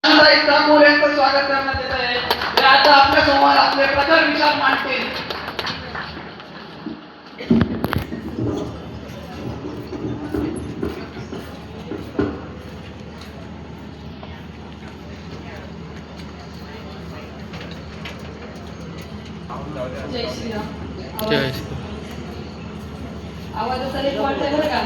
ठाकूर यांचं स्वागत करण्यात येत आहे. ते आता आपल्या समोर आपले प्रखर विचार मांडतील. जय श्रीराम. जय आवाजाचा एक वाटतंय बरं का?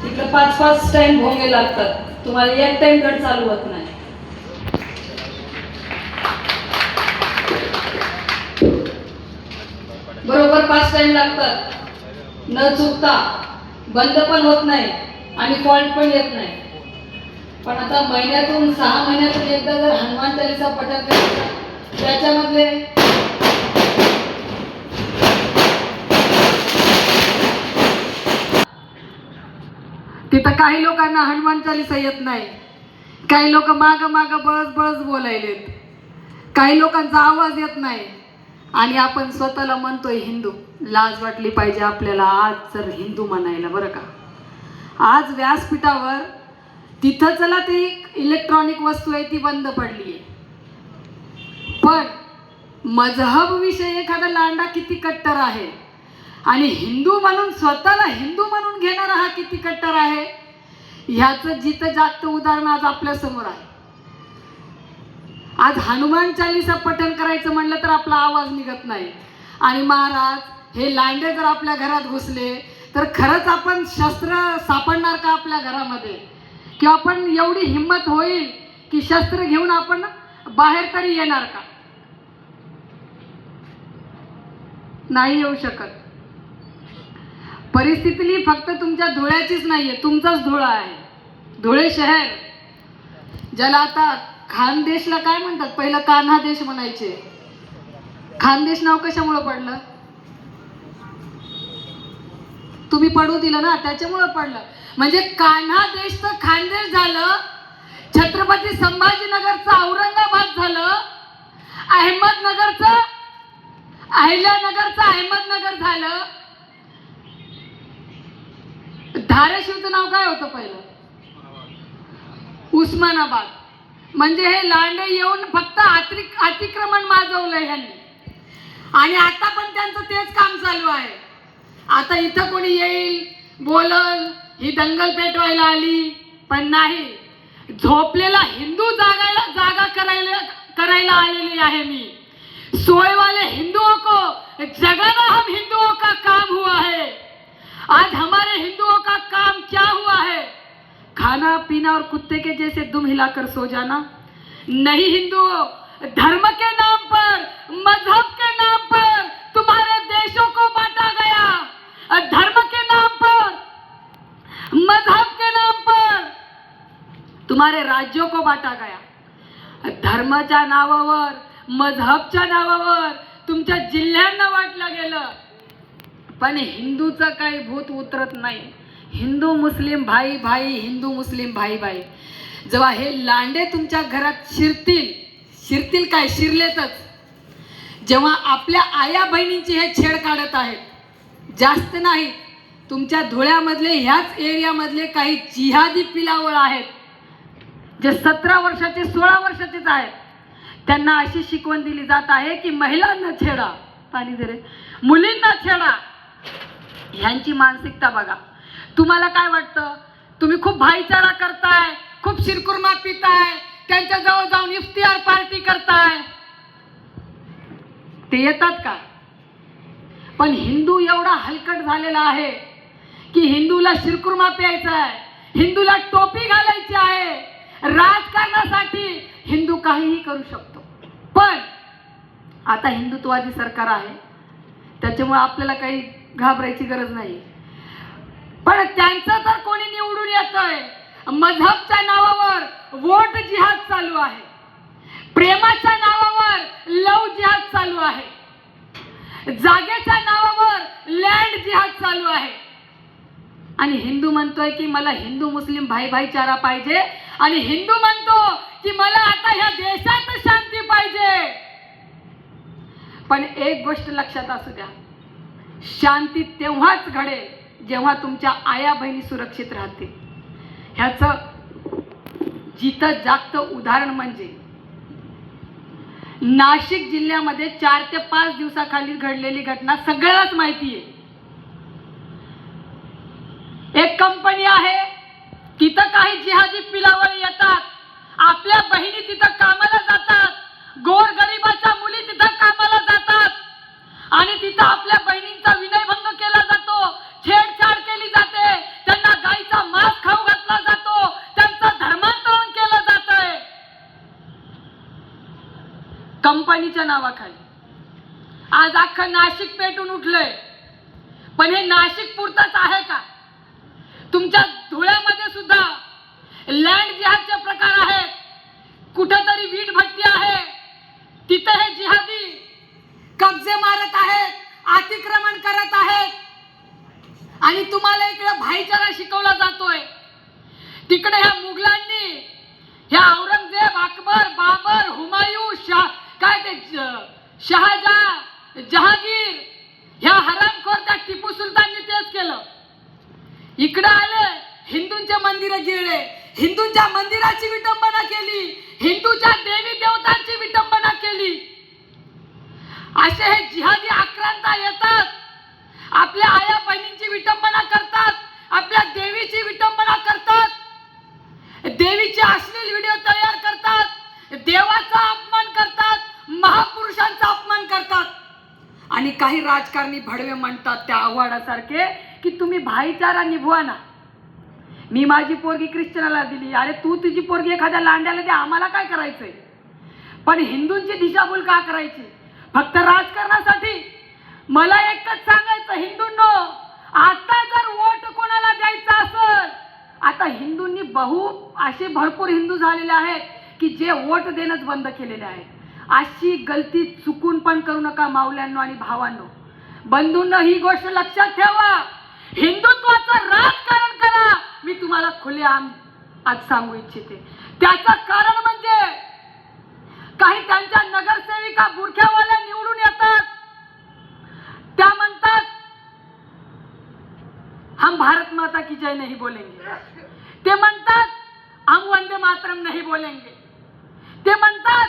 तिकडे 5-5 टाइम भोंगे लागतात, तुम्हाला एक टाइम गट चालू होत नाही. बरोबर 5 टाइम लागतात, न चुकता, बंद पण होत नाही आणि फॉल्ट पण येत नाही. पण आता महिन्यातून 6 महिन्यातून एकदा जर हनुमान चालीसा पठण करायचं, त्याच्यामधले तिथं काही लोकांना हनुमान चालीसा येत नाही, काही लोक माग माग बळच बोलायलेत, काही लोकांचा आवाज येत नाही आणि आपण स्वतःला म्हणतोय हिंदू. लाज वाटली पाहिजे आपल्याला आज जर हिंदू म्हणायला. बरं का, आज व्यासपीठावर तिथं चला ती इलेक्ट्रॉनिक वस्तू आहे ती बंद पडली आहे, पण मजहब विषयी एखादा लांडा किती कट्टर आहे आणि हिंदू म्हणून स्वतःला हिंदू म्हणून घेणारा हा किती कट्टर आहे, ह्याचं जिथं जागतं उदाहरण आज आपल्या समोर आहे. आज हनुमान चालीसा पठण करायचं म्हणलं तर आपला आवाज निघत नाही आणि महाराज हे लांडे जर आपल्या घरात घुसले तर खरंच आपण शस्त्र सापडणार का आपल्या घरामध्ये, किंवा आपण एवढी हिंमत होईल की शस्त्र घेऊन आपण बाहेर तरी येणार का? नाही येऊ शकत. परिस्थिती फक्त तुमच्या धुळ्याचीच नाहीये, तुमचाच धुळा आहे. धुळे शहर, ज्याला आता खानदेशला काय म्हणतात, पहिलं कान्हा देश म्हणायचे. खानदेश नाव कशामुळे पडलं? तुम्ही पडू दिलं ना, त्याच्यामुळे पडलं. म्हणजे कान्हा देश तर खानदेश झालं, छत्रपती संभाजीनगरचं औरंगाबाद झालं, अहमदनगरचं अहिल्यानगरचं अहमदनगर झालं. धाराशिवचं नाव काय होतं पहिलं? उस्मानाबाद. म्हणजे हे लांडे येऊन फक्त अतिक्रमण माजवलंय ह्यांनी आणि आता पण त्यांचं तेच काम चालू आहे. आता इथं कोणी येईल बोलल ही दंगल पेटवायला आली, पण नाही, झोपलेला हिंदू जागा करायला आलेली आहे मी. सोए वाले हिंदुओं को जगाना हम हिंदुओं का काम हुआ है. आज हमारे हिंदुओं का काम क्या हुआ है? खाना पीना और कुत्ते के जैसे दुम हिलाकर सो जाना नहीं. हिंदुओं, धर्म के नाम पर, मजहब के नाम पर तुम्हारे देशों को बांटा गया. धर्म के नाम पर, मजहब के नाम पर तुम्हारे राज्यों को बांटा गया. धर्माच्या नावावर, मजहबच्या नावावर तुमच्या जिल्ह्यांना वाटलं गेलं, पण हिंदूचं काही भूत उतरत नाही. हिंदू मुस्लिम भाई भाई, हिंदू मुस्लिम भाई भाई. जेव्हा हे लांडे तुमच्या घरात शिरतील काय, शिरलेतच. जेव्हा आपल्या आया बहिणींची हे छेड काढत आहेत, जास्त नाही, तुमच्या धुळ्यामधले ह्याच एरियामधले काही जिहादी पिलावळ आहेत जे 17 वर्षाचे 16 वर्षाचेच आहेत. त्यांना अशी शिकवण दिली जात आहे की महिलांना छेडा, पाणी दे रे, मुलींना छेडा. ह्यांची मानसिकता बघा. तुम्हाला काय वाटतं? तुम्ही खूप भाईचारा करताय, खूप शिरकुर्मा पिताय, त्यांच्या जवळ जाऊन इफ्तियार पार्टी करताय, ते येतात का? पण हिंदू एवढा हलकट झालेला आहे की हिंदूला शिरकुर्मा प्यायचा आहे, हिंदूला टोपी घालायची आहे. राजकारणासाठी हिंदू काहीही करू शकतो. पण आता हिंदुत्ववादी सरकार आहे, त्याच्यामुळे आपल्याला काही घाबरायची गरज नाही. पण त्यांचं तर कोणी निवडून येतंय, मजहबच्या नावावर वोट जिहाद चालू आहे, प्रेमाच्या नावावर लव जिहाद चालू आहे, जागेच्या नावावर लँड जिहाद चालू आहे. आणि हिंदू म्हणतोय की मला हिंदू मुस्लिम भाईचारा पाहिजे, आणि हिंदू म्हणतो की मला आता ह्या देशात शांती पाहिजे. पण एक गोष्ट लक्षात असू द्या, शांती तेव्हाच घडेल जेव्हा तुमच्या आया बहिणी सुरक्षित राहतील. ह्याचं जिथं जागतं उदाहरण म्हणजे नाशिक जिल्ह्यामध्ये 4 ते 5 दिवसाखाली घडलेली घटना सगळ्यालाच माहिती आहे. एक कंपनी आहे, तिथं काही जिहादी पिलावळ येतात, आपल्या बहिणी तिथं कामाला जातात, गोरगरिबाच्या मुली तिथं कामाला जातात आणि तिथं आपल्या बहिणींचा विनयभंग केला जातो, छेडछाड केली जाते, त्यांना गाईचा मांस खाऊ घातला जातो, त्यांचं धर्मांतरण केलं जातंय कंपनीच्या नावाखाली. आज अख्खं नाशिक पेटून उठलंय. पण हे नाशिक पुरतच आहे का? तुमच्या धुळ्यामध्ये सुद्धा लँड जिहादचे प्रकार आहेत. कुठेतरी वीट भट्टी आहे, तिथे हे जिहादी कब्जे मारत आहेत, अतिक्रमण करत आहेत आणि तुम्हाला इकडे भाईचारा शिकवला जातोय. तिकडे ह्या मुघलांनी, ह्या औरंगजेब, अकबर, बाबर, हुमायूं, शहाजहां, जहांगीर, ह्या हरामखोर त्या टिपू सुलताननी तेच केलं. इकडे आले, हिंदूंचे मंदिर गिळले, हिंदूंच्या मंदिराची विटंबना केली, हिंदूच्या देवी देवतांची विटंबना केली. असे हे जिहादी आक्रांता येतात, आपल्या आया बहिणींची विटंबना करतात, आपल्या देवीची विटंबना करतात, देवीचे अश्लील व्हिडिओ तयार करतात, देवाचा अपमान करतात, महापुरुषांचा अपमान करतात. आणि काही राजकारणी भडवे म्हणतात त्या आव्हाडासारखे की तुम्ही भाईचारा निभवा ना. मी माझी पोरगी ख्रिश्चनाला दिली, अरे तू तुझी पोरगी एखाद्या लांड्याला दे, आम्हाला काय करायचंय? पण हिंदूंची दिशाभूल का करायची फक्त राजकारणासाठी? मला एकच सांगायचं हिंदूंनो, आता जर वोट कोणाला द्यायचा असेल, आता हिंदूंनी असे भरपूर हिंदू झालेले आहेत की जे वोट देणंच बंद केलेले आहे. अशी गलती चुकून पण करू नका माऊल्यांनो आणि भावांनो, बंधूंनो. ही गोष्ट लक्षात ठेवा, हिंदुत्वाचं राजकारण करा. मी तुम्हाला खुलेआम आज सांगू इच्छिते. त्याचं कारण म्हणजे काही त्यांच्या नगरसेविका बुरख्यावाल्या निवडून येतात, त्या म्हणतात हम भारत माता की जय नहीं बोलेंगे, ते म्हणतात हम वंदे मातरम नहीं बोलेंगे, ते म्हणतात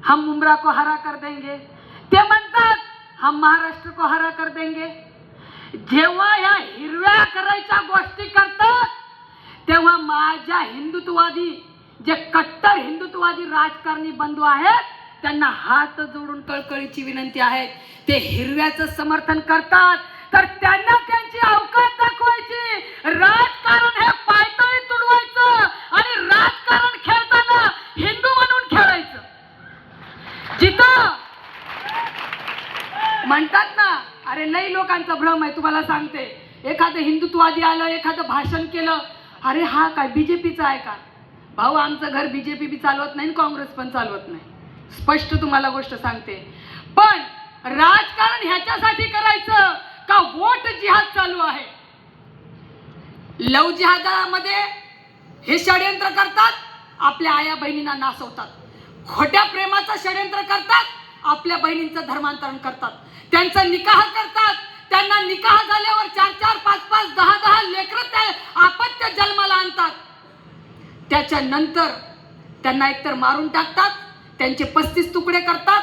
हम मुंब्रा को हरा कर देंगे, ते म्हणतात हम महाराष्ट्र को हरा कर देंगे. जेव्हा या हिरव्या करायच्या गोष्टी करतात तेव्हा माझ्या हिंदुत्ववादी, जे कट्टर हिंदुत्ववादी राजकारणी बंधू आहेत, त्यांना हात जोडून कळकळीची विनंती आहे. ते हिरव्याचं समर्थन करतात तर त्यांना त्यांची अवकाश दाखवायची. राजकारण हे पायतळी तुडवायचं आणि राजकारण खेळताना हिंदू म्हणून खेळायचं. जिथं म्हणतात ना, अरे लई लोकांचा भ्रम आहे, तुम्हाला सांगते. एखादं हिंदुत्ववादी आलं, एखादं भाषण केलं, अरे हा काय बीजेपीचा आहे का? भाऊ, आमचं घर बीजेपी बी चालवत नाही, काँग्रेस पण चालवत नाही, स्पष्ट तुम्हाला गोष्ट सांगते. पण राजकारण ह्याच्यासाठी करायचं का वोट जिहाद चालू आहे. लव जिहादामध्ये हे षडयंत्र करतात, आपल्या आया बहिणींना नासवतात. खोट्या प्रेमाचं षडयंत्र करतात, आपल्या बहिणींचं धर्मांतरण करतात, त्यांचा निकाह करतात, त्यांना निकाह झाल्यावर 4-4, 5-5, 10-10 लेकरं त्या आपत्य जन्माला आणतात. त्याच्यानंतर त्यांना एकतर मारून टाकतात, त्यांचे 35 तुकडे करतात,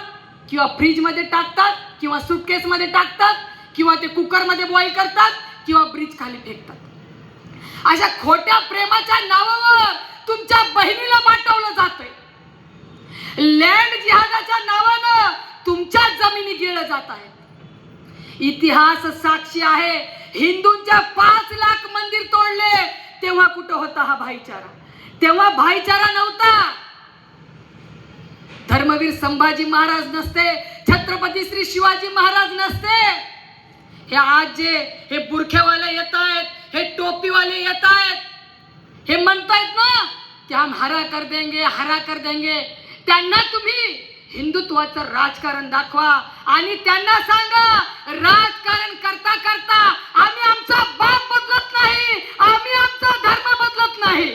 किंवा फ्रीजमध्ये टाकतात, किंवा सुटकेसमध्ये टाकतात, किंवा ते कुकरमध्ये बॉईल करतात, किंवा ब्रिज खाली फेकतात. अशा खोट्या प्रेमाच्या नावावर तुमच्या बहिणीला पाठवलं जातंय. लँड जिहादाच्या नावानं तुमच्या जमिनी गिळलं जात आहे. इतिहास साक्षी आहे. हिंदूंच्या 5 लाख मंदिर तोडले तेव्हा कुठं होता हा भाईचारा? तेव्हा भाईचारा नव्हता. धर्मवीर संभाजी महाराज नसते, छत्रपती श्री शिवाजी महाराज नसते. हे आज जे हे बुरखेवाले येत आहेत, हे टोपीवाले येत आहेत, हे म्हणतायत ना की हम हरा कर देंगे, हरा कर देंगे, त्यांना तुम्ही हिंदुत्वाचं राजकारण दाखवा आणि त्यांना सांगा, राजकारण करता करता आम्ही आमचा बाप बदलत नाही, आम्ही आमचा धर्म बदलत नाही.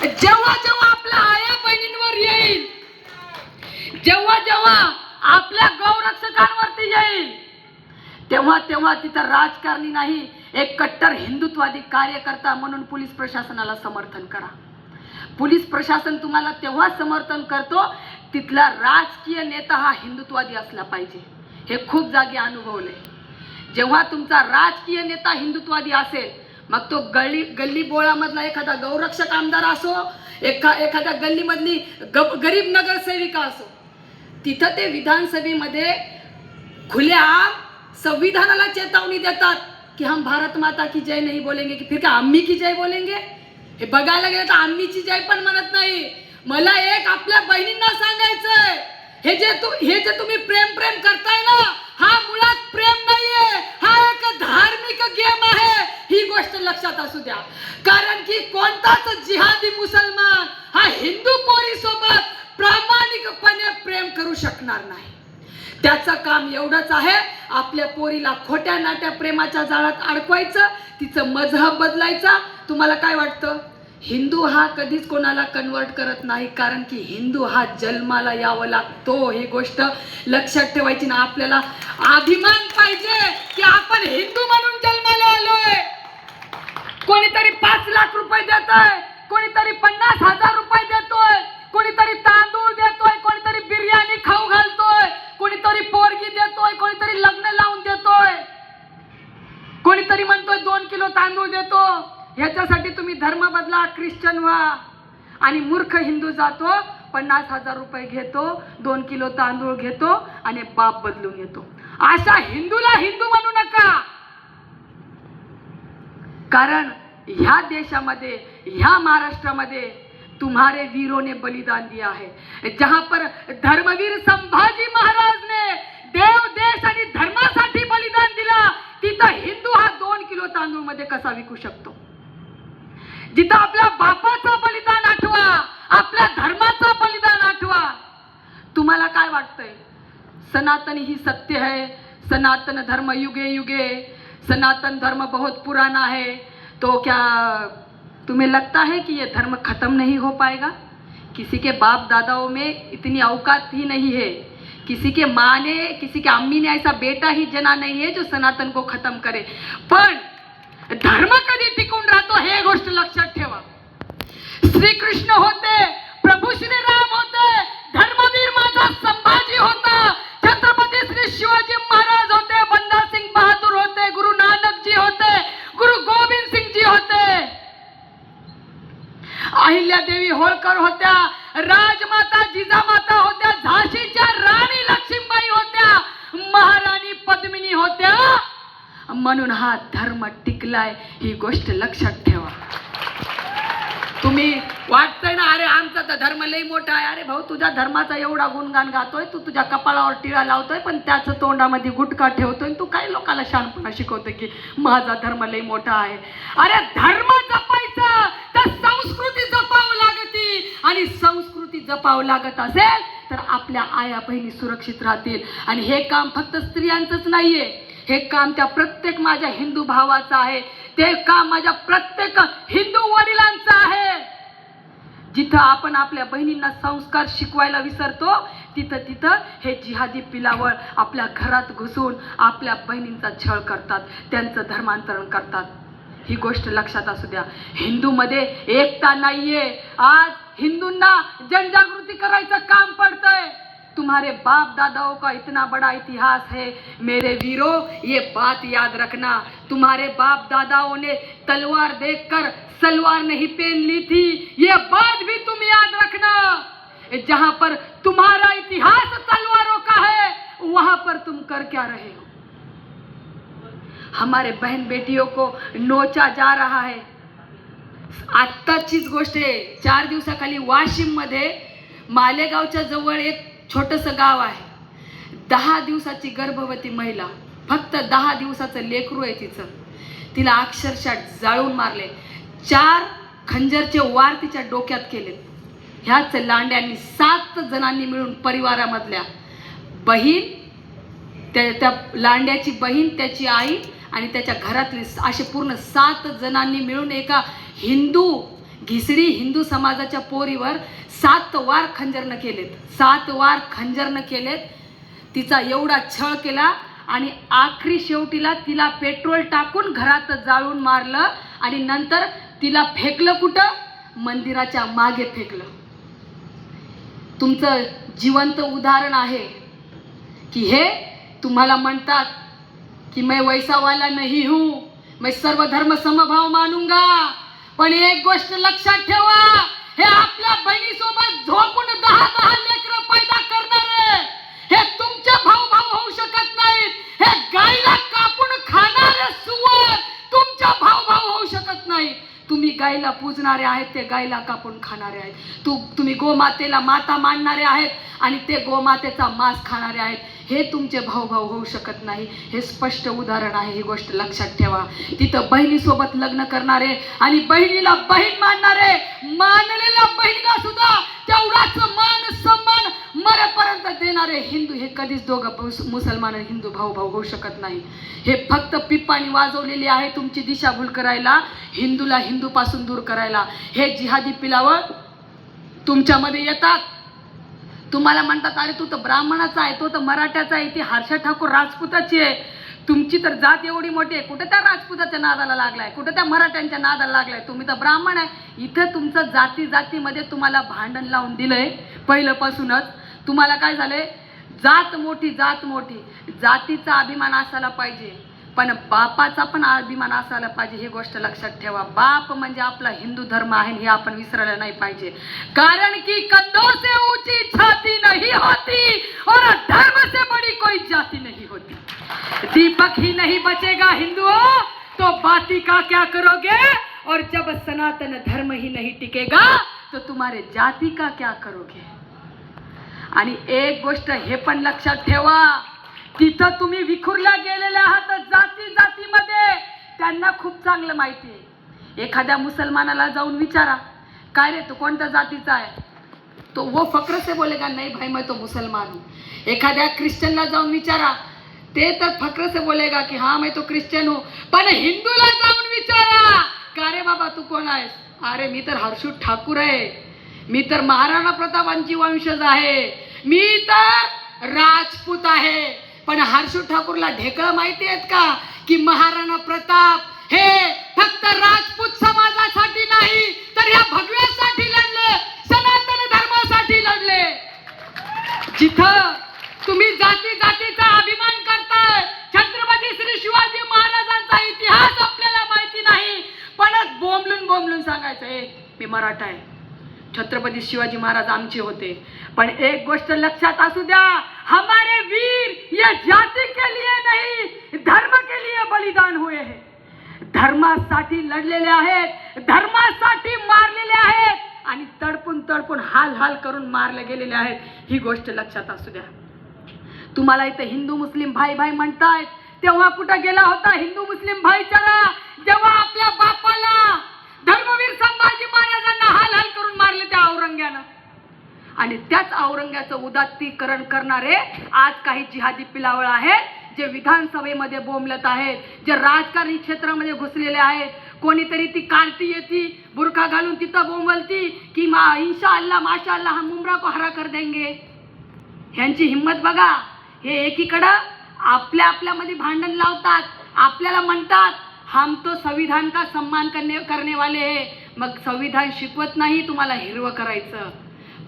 जेव्हा जेव्हा आपल्या आया बहिणींवर येईल, जेव्हा जेव्हा आपल्या गौरक्षकांवरती येईल, तेव्हा तेव्हा तिथं राजकारणी नाही, एक कट्टर हिंदुत्वादी कार्यकर्ता म्हणून पोलीस प्रशासनाला समर्थन करा. पोलीस प्रशासन तुम्हाला तेव्हा समर्थन करतो तिथला राजकीय नेता हा हिंदुत्वादी असला पाहिजे. हे खूप जागी अनुभवले. जेव्हा तुमचा राजकीय नेता हिंदुत्वादी असेल, मग तो गल्ली बोळामधला एखादा गौरक्षक आमदार असो, एखाद्या गल्लीमधली गरीब नगरसेविका असो, तिथं ते विधानसभेमध्ये खुल्या संविधानाला चेतावणी देतात की हम भारत माता की जय नहीं बोलेंगे की फिर क्या आम्ही की जय बोलेंगे. हे बघायला गेलं तर आम्हीची जय पण म्हणत नाही. मला एक आपल्या बहिणींना सांगायचंय, हे जे तुम्ही प्रेम करताय ना, हा मुळात प्रेम नाहीये, हा एक धार्मिक गेम आहे. ही गोष्ट लक्षात असू द्या. कारण की कोणताच जिहादी मुसलमान हा हिंदू पोरी सोबत प्रामाणिकपणे प्रेम करू शकणार नाही. त्याचं काम एवढंच आहे, आपल्या पोरीला खोट्या नाट्या प्रेमाच्या जाळात अडकवायचं, तिचं मजहब बदलायचा. तुम्हाला काय वाटतं? हिंदू हा कधीच कोणाला कन्वर्ट करत नाही, कारण की हिंदू हा जन्माला यावं लागतो. ही गोष्ट लक्षात ठेवायची ना. आपल्याला अभिमान पाहिजे की आपण हिंदू म्हणून जन्माला आलोय. कोणीतरी 5 लाख रुपये देतोय, कोणीतरी 50,000 रुपये देतोय, कोणीतरी तांदूळ देतोय, कोणीतरी बिर्याणी खाऊ घालतोय, कोणीतरी पोरगी देतोय, कोणीतरी लग्न लावून देतोय, कोणीतरी म्हणतोय 2 किलो तांदूळ देतो. ह्याच्यासाठी तुम्ही धर्म बदला, ख्रिश्चन व्हा. आणि मूर्ख हिंदू जातो, 50,000 रुपये घेतो, 2 किलो तांदूळ घेतो आणि बाप बदलून येतो. अशा हिंदूला हिंदू म्हणू नका. कारण ह्या देशामध्ये, ह्या महाराष्ट्रामध्ये तुम्हारे वीरों ने बलिदान दिया है. जहां पर धर्मवीर संभाजी महाराज ने देव देश आणि धर्मासाठी बलिदान दिला, तिथं हिंदू हा 2 किलो तांदूळ मध्ये कसा विकू शकतो? जिथं आपल्या बापाचं बलिदान आठवा, आपल्या धर्माचं बलिदान आठवा. तुम्हाला काय वाटतंय? सनातन ही सत्य है, सनातन धर्म युगे युगे, सनातन धर्म बहुत पुराना है. तो क्या तुम्हें लगता है कि ये धर्म खत्म नहीं हो पाएगा? किसी के बाप दादाओं में इतनी औकात ही नहीं है, किसी के माँ ने, किसी के अम्मी ने ऐसा बेटा ही जना नहीं है जो सनातन को खत्म करे. पण धर्म कधी टिकून राहतो हे गोष्ट लक्षात ठेवा. श्री कृष्ण होते, प्रभू श्री राम होते, धर्मवीर माझा संभाजी होता, छत्रपती श्री शिवाजी महाराज होते, बंदा सिंग बहादूर होते, गुरु नानक जी होते, गुरु गोविंद सिंग जी होते, अहिल्यादेवी होळकर होत्या, राजमाता जिजामाता होत्या, झाशीच्या राणी लक्ष्मीबाई होत्या, महाराणी पद्मिनी होत्या. म्हणून हा धर्म टिकलाय. ही गोष्ट लक्षात ठेवा. तुम्ही वाटतंय ना, अरे आमचा तर धर्म लई मोठा आहे. अरे भाऊ, तुझ्या धर्माचा एवढा गुणगान गातोय, तू तुझ्या कपाळावर टिळा लावतोय, पण त्याचं तोंडामध्ये गुटखा ठेवतोय. तू काय लोकांना शहाणपणा शिकवतोय की माझा धर्म लई मोठा आहे? अरे धर्म जपायचा तर संस्कृती जपावं लागती, आणि संस्कृती जपावं लागत असेल तर आपल्या आया बहिणी सुरक्षित राहतील. आणि हे काम फक्त स्त्रियांचंच नाहीये, हे काम त्या प्रत्येक माझ्या हिंदू भावाचं आहे, ते काम माझ्या प्रत्येक हिंदू वडिलांचं आहे. जिथं आपण आपल्या बहिणींना संस्कार शिकवायला विसरतो, तिथं हे जिहादी पिलावळ आपल्या घरात घुसून आपल्या बहिणींचा छळ करतात, त्यांचं धर्मांतरण करतात. ही गोष्ट लक्षात असू द्या. हिंदूमध्ये एकता नाहीये. आज हिंदूंना जनजागृती करायचं काम पडतंय. तुम्हारे बाप दादाओं का इतना बड़ा इतिहास है मेरे वीरों, ये बात याद रखना. तुम्हारे बाप दादाओं ने तलवार देखकर सलवार नहीं पहन ली थी, ये बात भी तुम याद रखना. जहां पर तुम्हारा इतिहास तलवारों का है, वहां पर तुम कर क्या रहे हो? हमारे बहन बेटियों को नोचा जा रहा है. आत्ताचीच गोष्ट आहे. 4 दिवसाखाली वाशिम मध्ये मालेगावच्या जवळ एक छोटंसं गाव आहे. 10 दिवसाची गर्भवती महिला, फक्त 10 दिवसाचं लेकरू आहे तिचं, तिला अक्षरशः जाळून मारले. 4 खंजरचे वार तिच्या डोक्यात केलेत. ह्याच लांड्यांनी 7 जणांनी मिळून, परिवारामधल्या बहीण, त्या लांड्याची बहीण, त्याची आई आणि त्याच्या घरातली असे पूर्ण 7 जणांनी मिळून एका घिसडी हिंदू समाजाच्या पोरीवर 7 वार खंजरनं केलेत. 7 वार खंजरनं केलेत. तिचा एवढा छळ केला आणि आखरी शेवटीला तिला पेट्रोल टाकून घरात जाळून मारलं आणि नंतर तिला फेकलं कुठं? मंदिराच्या मागे फेकलं. तुमचं जिवंत उदाहरण आहे की हे तुम्हाला म्हणतात कि मैं वैसा वाला नहीं हूं, मैं सर्व धर्म समभाव मानूंगा. पण एक गोष्ट लक्षात ठेवा, हे आपल्या बहिणीसोबत झोपून 10 लेकरं पैदा करणारे हे तुमचे भाऊ होऊ शकत नाहीत. हे गायला कापून खाणारे सुवर तुमच्या भाऊ होऊ शकत नाही. तुम्ही गायला पूजणारे आहेत, ते गायला कापून खाणारे आहेत. तुम्ही गोमातेला माता मानणारे आहेत आणि ते गोमातेचा मांस खाणारे आहेत. हे तुमचे भाऊ होऊ शकत नाही. हे स्पष्ट उदाहरण आहे. ही गोष्ट लक्षात ठेवा. तिथं बहिणीसोबत लग्न करणारे आणि बहिणीला बहीण मानणारे, मानलेल्या बहिणीला सुद्धा तेवढाच मान सन्मान मरेपर्यंत देणारे हिंदू हे कधीच दोघं मुसलमान आणि हिंदू भाऊ होऊ शकत नाही. हे फक्त पिप्पाणी वाजवलेली आहे तुमची दिशाभूल करायला, हिंदूला हिंदूपासून दूर करायला. हे जिहादी पिलावर तुमच्यामध्ये येतात. तुम्हाला म्हणतात अरे तू तर ब्राह्मणाचा आहे, तो तर मराठ्याचा आहे, ती हर्षा ठाकूर राजपुताची आहे. तुमची तर जात एवढी मोठी आहे, कुठे त्या राजपुताच्या नादाला लागलाय, कुठे त्या मराठ्यांच्या नादाला लागलाय. तुम्ही तर ब्राह्मण आहे. इथं तुमचं जातीमध्ये तुम्हाला भांडण लावून दिलंय पहिल्यापासूनच. तुम्हाला काय झालंय? जात मोठी जातीचा अभिमान असायला पाहिजे, पण बापाचा पण अभिमान असायला पाहिजे. ही गोष्ट लक्षात ठेवा. बाप म्हणजे आपला हिंदू धर्म आहे हे आपण विसरायला नाही पाहिजे. कारण की कंधों से ऊंची छाती नहीं होती और धर्म से बड़ी कोई जाति नहीं होती. दीपक ही नहीं बचेगा हिंदुओं तो बाती का क्या करोगे, और जब सनातन धर्म ही नहीं टिकेगा तो तुम्हारे जाति का क्या करोगे. आणि एक गोष्ट हे पण लक्षात ठेवा, तिथं तुम्ही विखुरल्या गेलेल्या आहात जातीमध्ये. त्यांना खूप चांगलं माहिती आहे. एखाद्या मुसलमानाला जाऊन विचारा, काय रे तू कोणत्या जातीचा आहे, तो वो फक्र से बोलेगा नहीं भाई मैं तो मुसलमान हूँ. एखाद्या ख्रिश्चनला जाऊन विचारा, ते तर फक्र से बोलेगा की हाँ मैं तो क्रिश्चियन हूँ. पण हिंदूला जाऊन विचारा, का रे बाबा तू कोण आहेस? अरे मी तर हर्षू ठाकूर आहे, मी तर महाराणा प्रतापांची वंशज आहे, मी तर राजपूत आहे. पण हर्षू ठाकूरला ढेकळं माहिती आहेत का की महाराणा प्रताप हे फक्त राजपूत समाजासाठी नाही तर या भगव्यासाठी लढले, सनातन धर्मासाठी लढले. जिथं तुम्ही जातीचा अभिमान करताय, छत्रपती श्री शिवाजी महाराजांचा इतिहास आपल्याला माहिती नाही, पण बोंबलून सांगायचं मी मराठा आहे, छत्रपती शिवाजी महाराज आमचे होते. पण एक गोष्ट लक्षात असू द्या, हमारे वीर ये जाति के लिए नहीं धर्म के लिए बलिदान हुए हैं. धर्मासाठी लढलेले आहेत, धर्मासाठी मारलेले आहेत आणि तडपून हाल करून मारले गेलेले आहेत. ही गोष्ट लक्षात असू द्या. तुम्हाला इथे हिंदू मुस्लिम भाई म्हणतायत, तेव्हा कुठं गेला होता हिंदू मुस्लिम भाईचारा, जेव्हा आपल्या बापाला धर्मवीर संभाजी महाराजांना हाल करून मारले त्या औरंग्यानं. आणि त्याच औरंग्याचं उदात्तीकरण करणारे आज काही जिहादी पिलावळ आहेत, जे विधानसभेमध्ये बोंबलत आहेत, जे राजकारणी क्षेत्रामध्ये घुसलेले आहेत. कोणीतरी ती कार्टी येती बुरखा घालून तिथं बोंबलती की इंशाअल्लाह माशाअल्लाह हम उमरा को हरा कर देंगे. ह्यांची हिम्मत बघा. हे एकीकडं आपल्यामध्ये भांडण लावतात, आपल्याला म्हणतात हम तो संविधान का सम्मान करने वाले हैं. मग संविधान शिकवत नाही तुम्हाला हिरवं करायचं.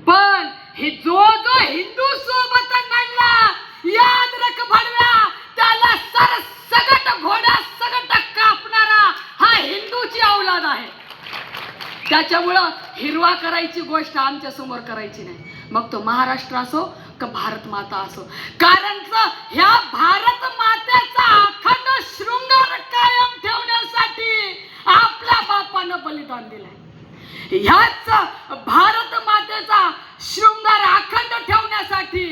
पण हे जो हिंदू सोबत लढला, याद रख भडव्या, त्याला सरसगट घोडा सगट कापणारा हा हिंदूची औलाद आहे. त्याच्यामुळं हिरवा करायची गोष्ट आमच्या समोर करायची नाही. मग तो महाराष्ट्र असो का भारत माता असो. कारण ह्या भारत मातेचा अखंड शृंगार कायम ठेवण्यासाठी आपल्या बापानं बलिदान दिलंय. ह्याच भारत मातेचा शृंगार अखंड ठेवण्यासाठी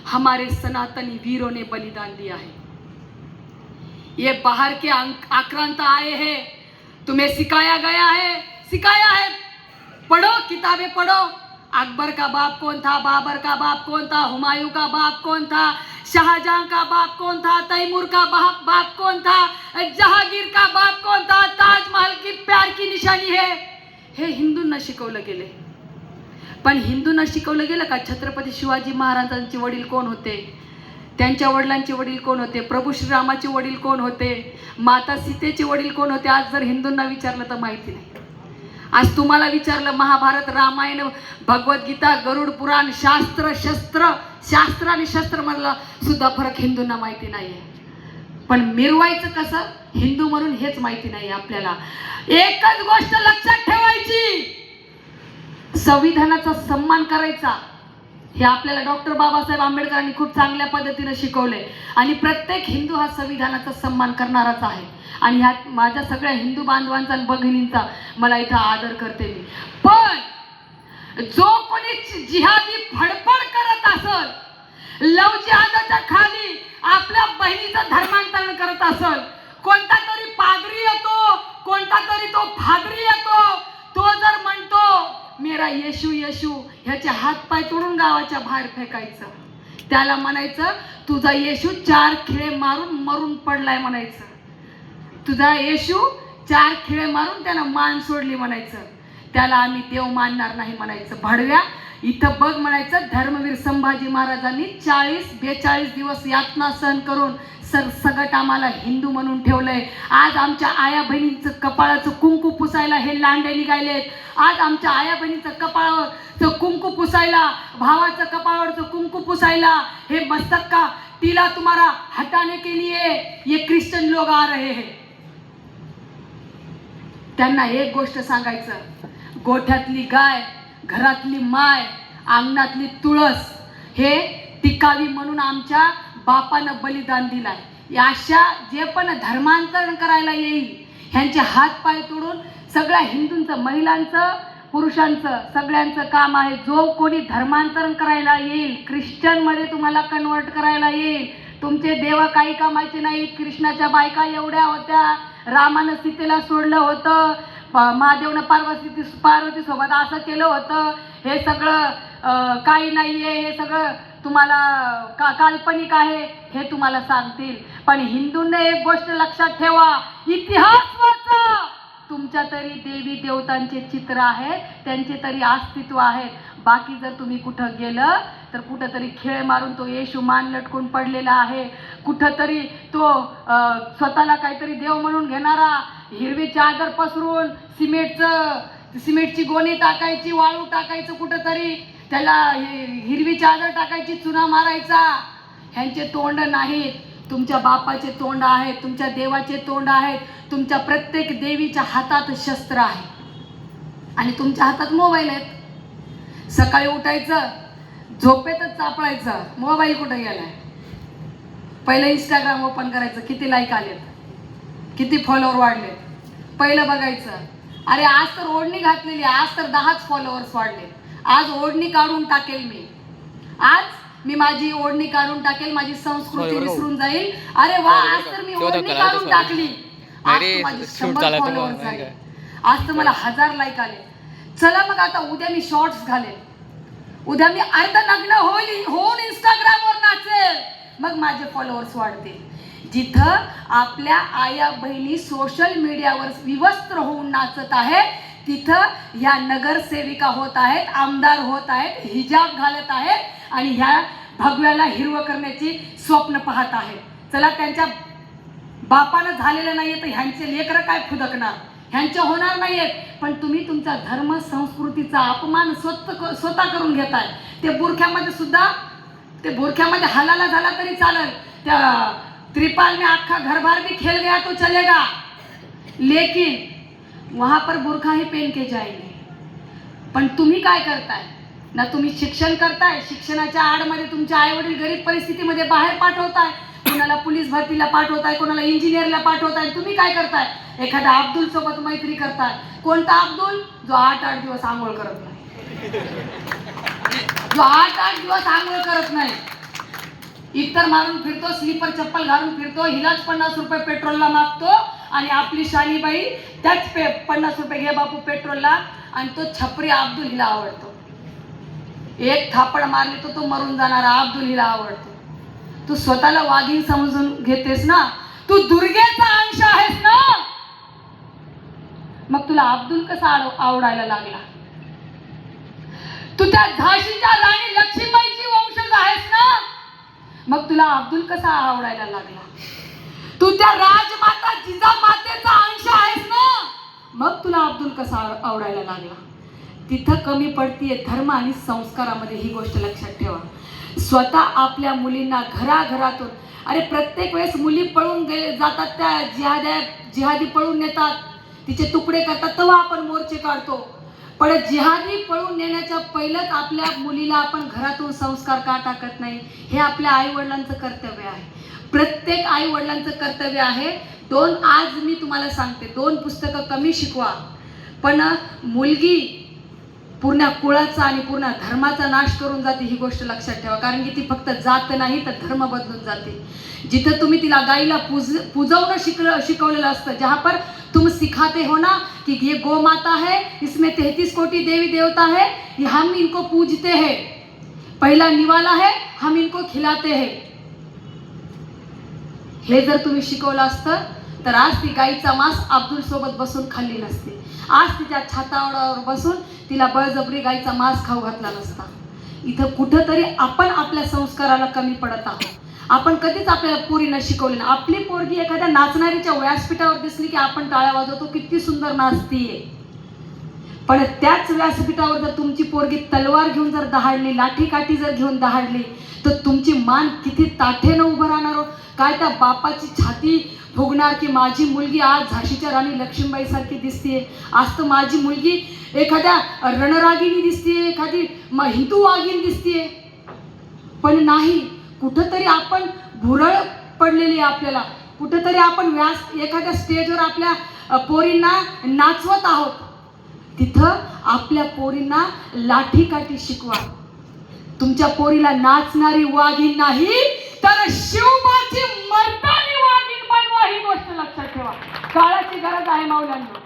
हमारे सनातनी वीरों ने बलिदान दिया है. ये बाहर के आक्रांत आए हैं, तुम्हें सिखाया है. पढ़ो, किताबें पढ़ो. अकबर का बाप कौन था, बाबर का बाप कौन था, हुमायूं का बाप कौन था, शाहजहां का बाप कौन था, तैमूर का बाप कौन था, जहांगीर का बाप कौन था, ताजमहल की प्यार की निशानी है. हे हिंदूंना शिकवलं गेले. पण हिंदूंना शिकवलं गेलं का छत्रपती शिवाजी महाराजांचे वडील कोण होते, त्यांच्या वडिलांचे वडील कोण होते, प्रभू श्रीरामाचे वडील कोण होते, माता सीतेचे वडील कोण होते, आज जर हिंदूंना विचारलं तर माहिती नाही. आज तुम्हाला विचारलं महाभारत, रामायण, भगवद्गीता, गरुड पुराण, शास्त्र आणि शस्त्र मधला सुद्धा फरक हिंदूंना माहिती नाहीये. पण मिरवायचं कसं हिंदू म्हणून हेच माहिती नाही आपल्याला. एकच गोष्ट लक्षात ठेवायची, संविधानाचा सन्मान करायचा. हे आपल्याला डॉक्टर बाबासाहेब आंबेडकरांनी खूप चांगल्या पद्धतीने शिकवले आणि प्रत्येक हिंदू हा संविधानाचा सन्मान करणाराच आहे. आणि ह्यात माझ्या सगळ्या हिंदू बांधवांचा आणि भगिनींचा मला इथं आदर करते मी. पण जो कोणी जिहादी फडफड करत असल, लव जिहादाच्या खाली आपल्या बहिणीचं धर्मांतरण करत असल, कोणता तरी पादरी येतो, कोणता तरी तो फादरी येतो, तो जर म्हणतो मेरा येशू येशू, ह्याचे हात पाय तोडून गावाच्या बाहेर फेकायचं. त्याला म्हणायचं तुझा येशू 4 खिळे मारून मरून पडलाय म्हणायचं. तुझा येशू 4 खिळे मारून त्यानं मान सोडली म्हणायचं. त्याला आम्ही देव मानणार नाही म्हणायचं. भडव्या इथं बघ म्हणायचं, धर्मवीर संभाजी महाराजांनी 42 दिवस यातना सहन करून सरसगट आम्हाला हिंदू म्हणून ठेवलंय. आज आमच्या आया बहिणींचं कपाळाचं कुंकू पुसायला हे लांडे निघालेत. आज आमच्या आया बहिणीचं कपाळावरचं कुंकू पुसायला, भावाचं कपाळावरचं कुंकू पुसायला हे मस्तक का तिला तुम्हारा हटाने के लिए ये क्रिश्चियन लोग आ रहे हैं. त्यांना एक गोष्ट सांगायचं, गोठ्यातली गाय, घरातली माय, अंगणातली तुळस हे टिकावी म्हणून आमच्या बापानं बलिदान दिलाय. अशा जे पण धर्मांतरण करायला येईल ह्यांचे हात पाय तोडून सगळ्या हिंदूंचं, महिलांचं, पुरुषांचं सगळ्यांचं काम आहे. जो कोणी धर्मांतरण करायला येईल, ख्रिश्चनमध्ये तुम्हाला कन्वर्ट करायला येईल, तुमचे देव काही कामाचे नाहीत. कृष्णाच्या बायका एवढ्या होत्या, रामानं सीतेला सोडलं होतं, महादेवनं पार्वती सोबत असं केलं होतं. हे सगळं काही नाहीये, हे सगळं तुम्हाला काल्पनिक आहे हे तुम्हाला सांगतील. पण हिंदूंनी एक गोष्ट लक्षात ठेवा, इतिहास वाचा. तुमच्या तरी देवी देवतांचे चित्र आहेत, त्यांचे तरी अस्तित्व आहेत. बाकी जर तुम्ही कुठं गेलं तर कुठंतरी खेळ मारून तो येशू मान लटकून पडलेला आहे. कुठंतरी तो स्वतःला काहीतरी देव म्हणून घेणारा, हिरवी चादर पसरून सिमेंटची गोणी टाकायची, वाळू टाकायचं, कुठंतरी त्याला हिरवी चादर टाकायची, चुना मारायचा. ह्यांचे तोंड नाहीत, तुमच्या बापाचे तोंड आहेत, तुमच्या देवाचे तोंड आहेत. तुमच्या प्रत्येक देवीच्या हातात शस्त्र आहे आणि तुमच्या हातात मोबाईल आहेत. सकाळी उठायचं, झोपेतच चापळायचं, मोबाईल कुठे गेलाय. पहिलं इंस्टाग्राम ओपन करायचं, किती लाईक आलेत, किती फॉलोअर वाढलेत, पहिलं बघायचं. अरे आज तर ओढणी घातलेली, आज तर 10च फॉलोअर्स वाढले. आज ओढणी काढून टाकेल आज मी माझी ओढणी काढून टाकेल, माझी संस्कृती विसरून जाईल. अरे वा, आज तर मी ओढणी काढून टाकली, आज तर माझे 100 फॉलोअर्स झाले, आज तर मला 1000 लाईक आले. चला मग आता उद्या मी शॉर्ट्स घालेल, उद्या मी अर्धनग्न होऊन इंस्टाग्रामवर नाचेल, मग माझे फॉलोअर्स वाढतील. जिथं आपल्या आया बहिणी सोशल मीडियावर विवस्त्र होऊन नाचत आहेत, तिथं ह्या नगरसेविका होत आहेत, आमदार होत आहेत, हिजाब घालत आहेत आणि ह्या भगव्याला हिरवं करण्याची स्वप्न पाहत आहेत. चला, त्यांच्या बापानं झालेलं नाहीये तर ह्यांचे लेकरं काय फुदकणार, ह्यांचे होणार नाहीयेत. पण तुम्ही तुमचा धर्म संस्कृतीचा अपमान स्वतः करून घेताय. ते बुरख्यामध्ये हलाला झाला तरी चालेल, त्या त्रिपाल में आपका घर बार भी खेल गया तो चलेगा, लेकिन वहां पर बुरखा ही पहन के जाएंगे. पण तुम्ही काय करताय ना, तुम्ही शिक्षण करताय, शिक्षणाच्या आडमध्ये तुमच्या आई वडील गरीब परिस्थितीमध्ये बाहेर पाठवताय, कोणाला पोलीस भरतीला पाठवताय, कोणाला इंजिनियरला पाठवताय. तुम्ही काय करताय, एखाद्या अब्दुल सोबत मैत्री करताय. कोणता अब्दुल? जो 8-8 दिवस आंघोळ करत नाही, जो 8-8 दिवस आंघोळ करत नाही, इतर मारून फिरतो, स्लीपर चप्पल घालून फिरतो, हिलाच 50 रुपये पेट्रोलला मागतो आणि आपली शानीबाई त्याच 50 रुपये घे बापू पेट्रोलला, आणि तो छपरी अब्दुल हिला आवडतो. एक थापड मारली तो मरून जाणारा अब्दुल हिला आवडतो. तू स्वतःला वाघीण समजून घेतेस ना, तू दुर्गेचा अंश आहेस ना, मग तुला अब्दुल कसा आवडायला लागला? तू त्या झाशीच्या राणी लक्ष्मीबाईची वंशज आहेस ना, मग तुला अब्दुल कसा आवडायला लागला? तू त्या राजमाता जिजामातेचा अंश आहेस ना, मग तुला अब्दुल कसा आवडायला लागला? तिथं कमी पडतीये धर्म आणि संस्कारामध्ये, ही गोष्ट लक्षात ठेवा. स्वतः आपल्या मुलींना घराघरातून, अरे प्रत्येक वेळेस मुली पळून जातात, त्या जिहादी पळून नेतात, तिचे तुकडे करतात, तेव्हा आपण मोर्चे काढतो. पण जिहादी पळून नेण्याच्या पहिलंच आपल्या मुलीला आपण घरातून संस्कार का टाकत नाही? हे आपल्या आई वडिलांचं कर्तव्य आहे. प्रत्येक आई वडिलांचं कर्तव्य आहे. आज मी तुम्हाला सांगते, 2 पुस्तकं कमी शिकवा, पण मुलगी पूर्ण कुळाचा आणि पूर्ण धर्माचा नाश करून जाते, ही गोष्ट लक्षात ठेवा. कारण की ती फक्त जात नाही तर धर्म बदलून जाते. जिथं तुम्ही तिला गाईला पूजवणं शिकवलेलं असतं, जहाँ पर तुम सिखाते हो ना कि ये गौ माता है, इसमें 33 कोटि देवी देवता है, हम इनको पूजते हैं, पहला निवाला है, हम इनको खिलाते हैं, हे जर तुम्ही शिकवलं असतं तर आज ती गाईचा मांस अब्दुल सोबत बसून खाल्ली नसते. आज तिच्या छातावर बसून तिला बळजबरी गाईचा मांस खाऊ घातला नसता. इथं कुठंतरी आपण आपल्या संस्काराला कमी पडत आहोत. आपण कधीच आपल्याला पोरीनं शिकवले नाही. आपली पोरगी एखाद्या नाचणारीच्या व्यासपीठावर दिसली की आपण टाळ्या वाजवतो, किती सुंदर नाचतीये. पण त्याच व्यासपीठावर जर तुमची पोरगी तलवार घेऊन जर दहाडली, लाठी काठी जर घेऊन दहाडली, तर तुमची मान किती ताठेनं उभं राहणार? काय त्या बापाची छाती फुगणार की माझी मुलगी आज झाशीच्या राणी लक्ष्मीबाई सारखी दिसतीये, आज तर माझी मुलगी एखाद्या रणरागिणी दिसतीये, एखादी हिंदू वाघीण दिसतीये. पण नाही, कुठंतरी आपण भुरळ पडलेली आहे. आपल्याला कुठंतरी आपण एखाद्या स्टेजवर आपल्या पोरींना नाचवत आहोत. तिथं आपल्या पोरींना लाठीकाठी शिकवा. तुमच्या पोरीला नाचणारी वाघीण नाही तर शिवबाची मर्दानी वाघीण बनवा, ही गोष्ट लक्षात ठेवा. काळाची गरज आहे माऊल्यांना,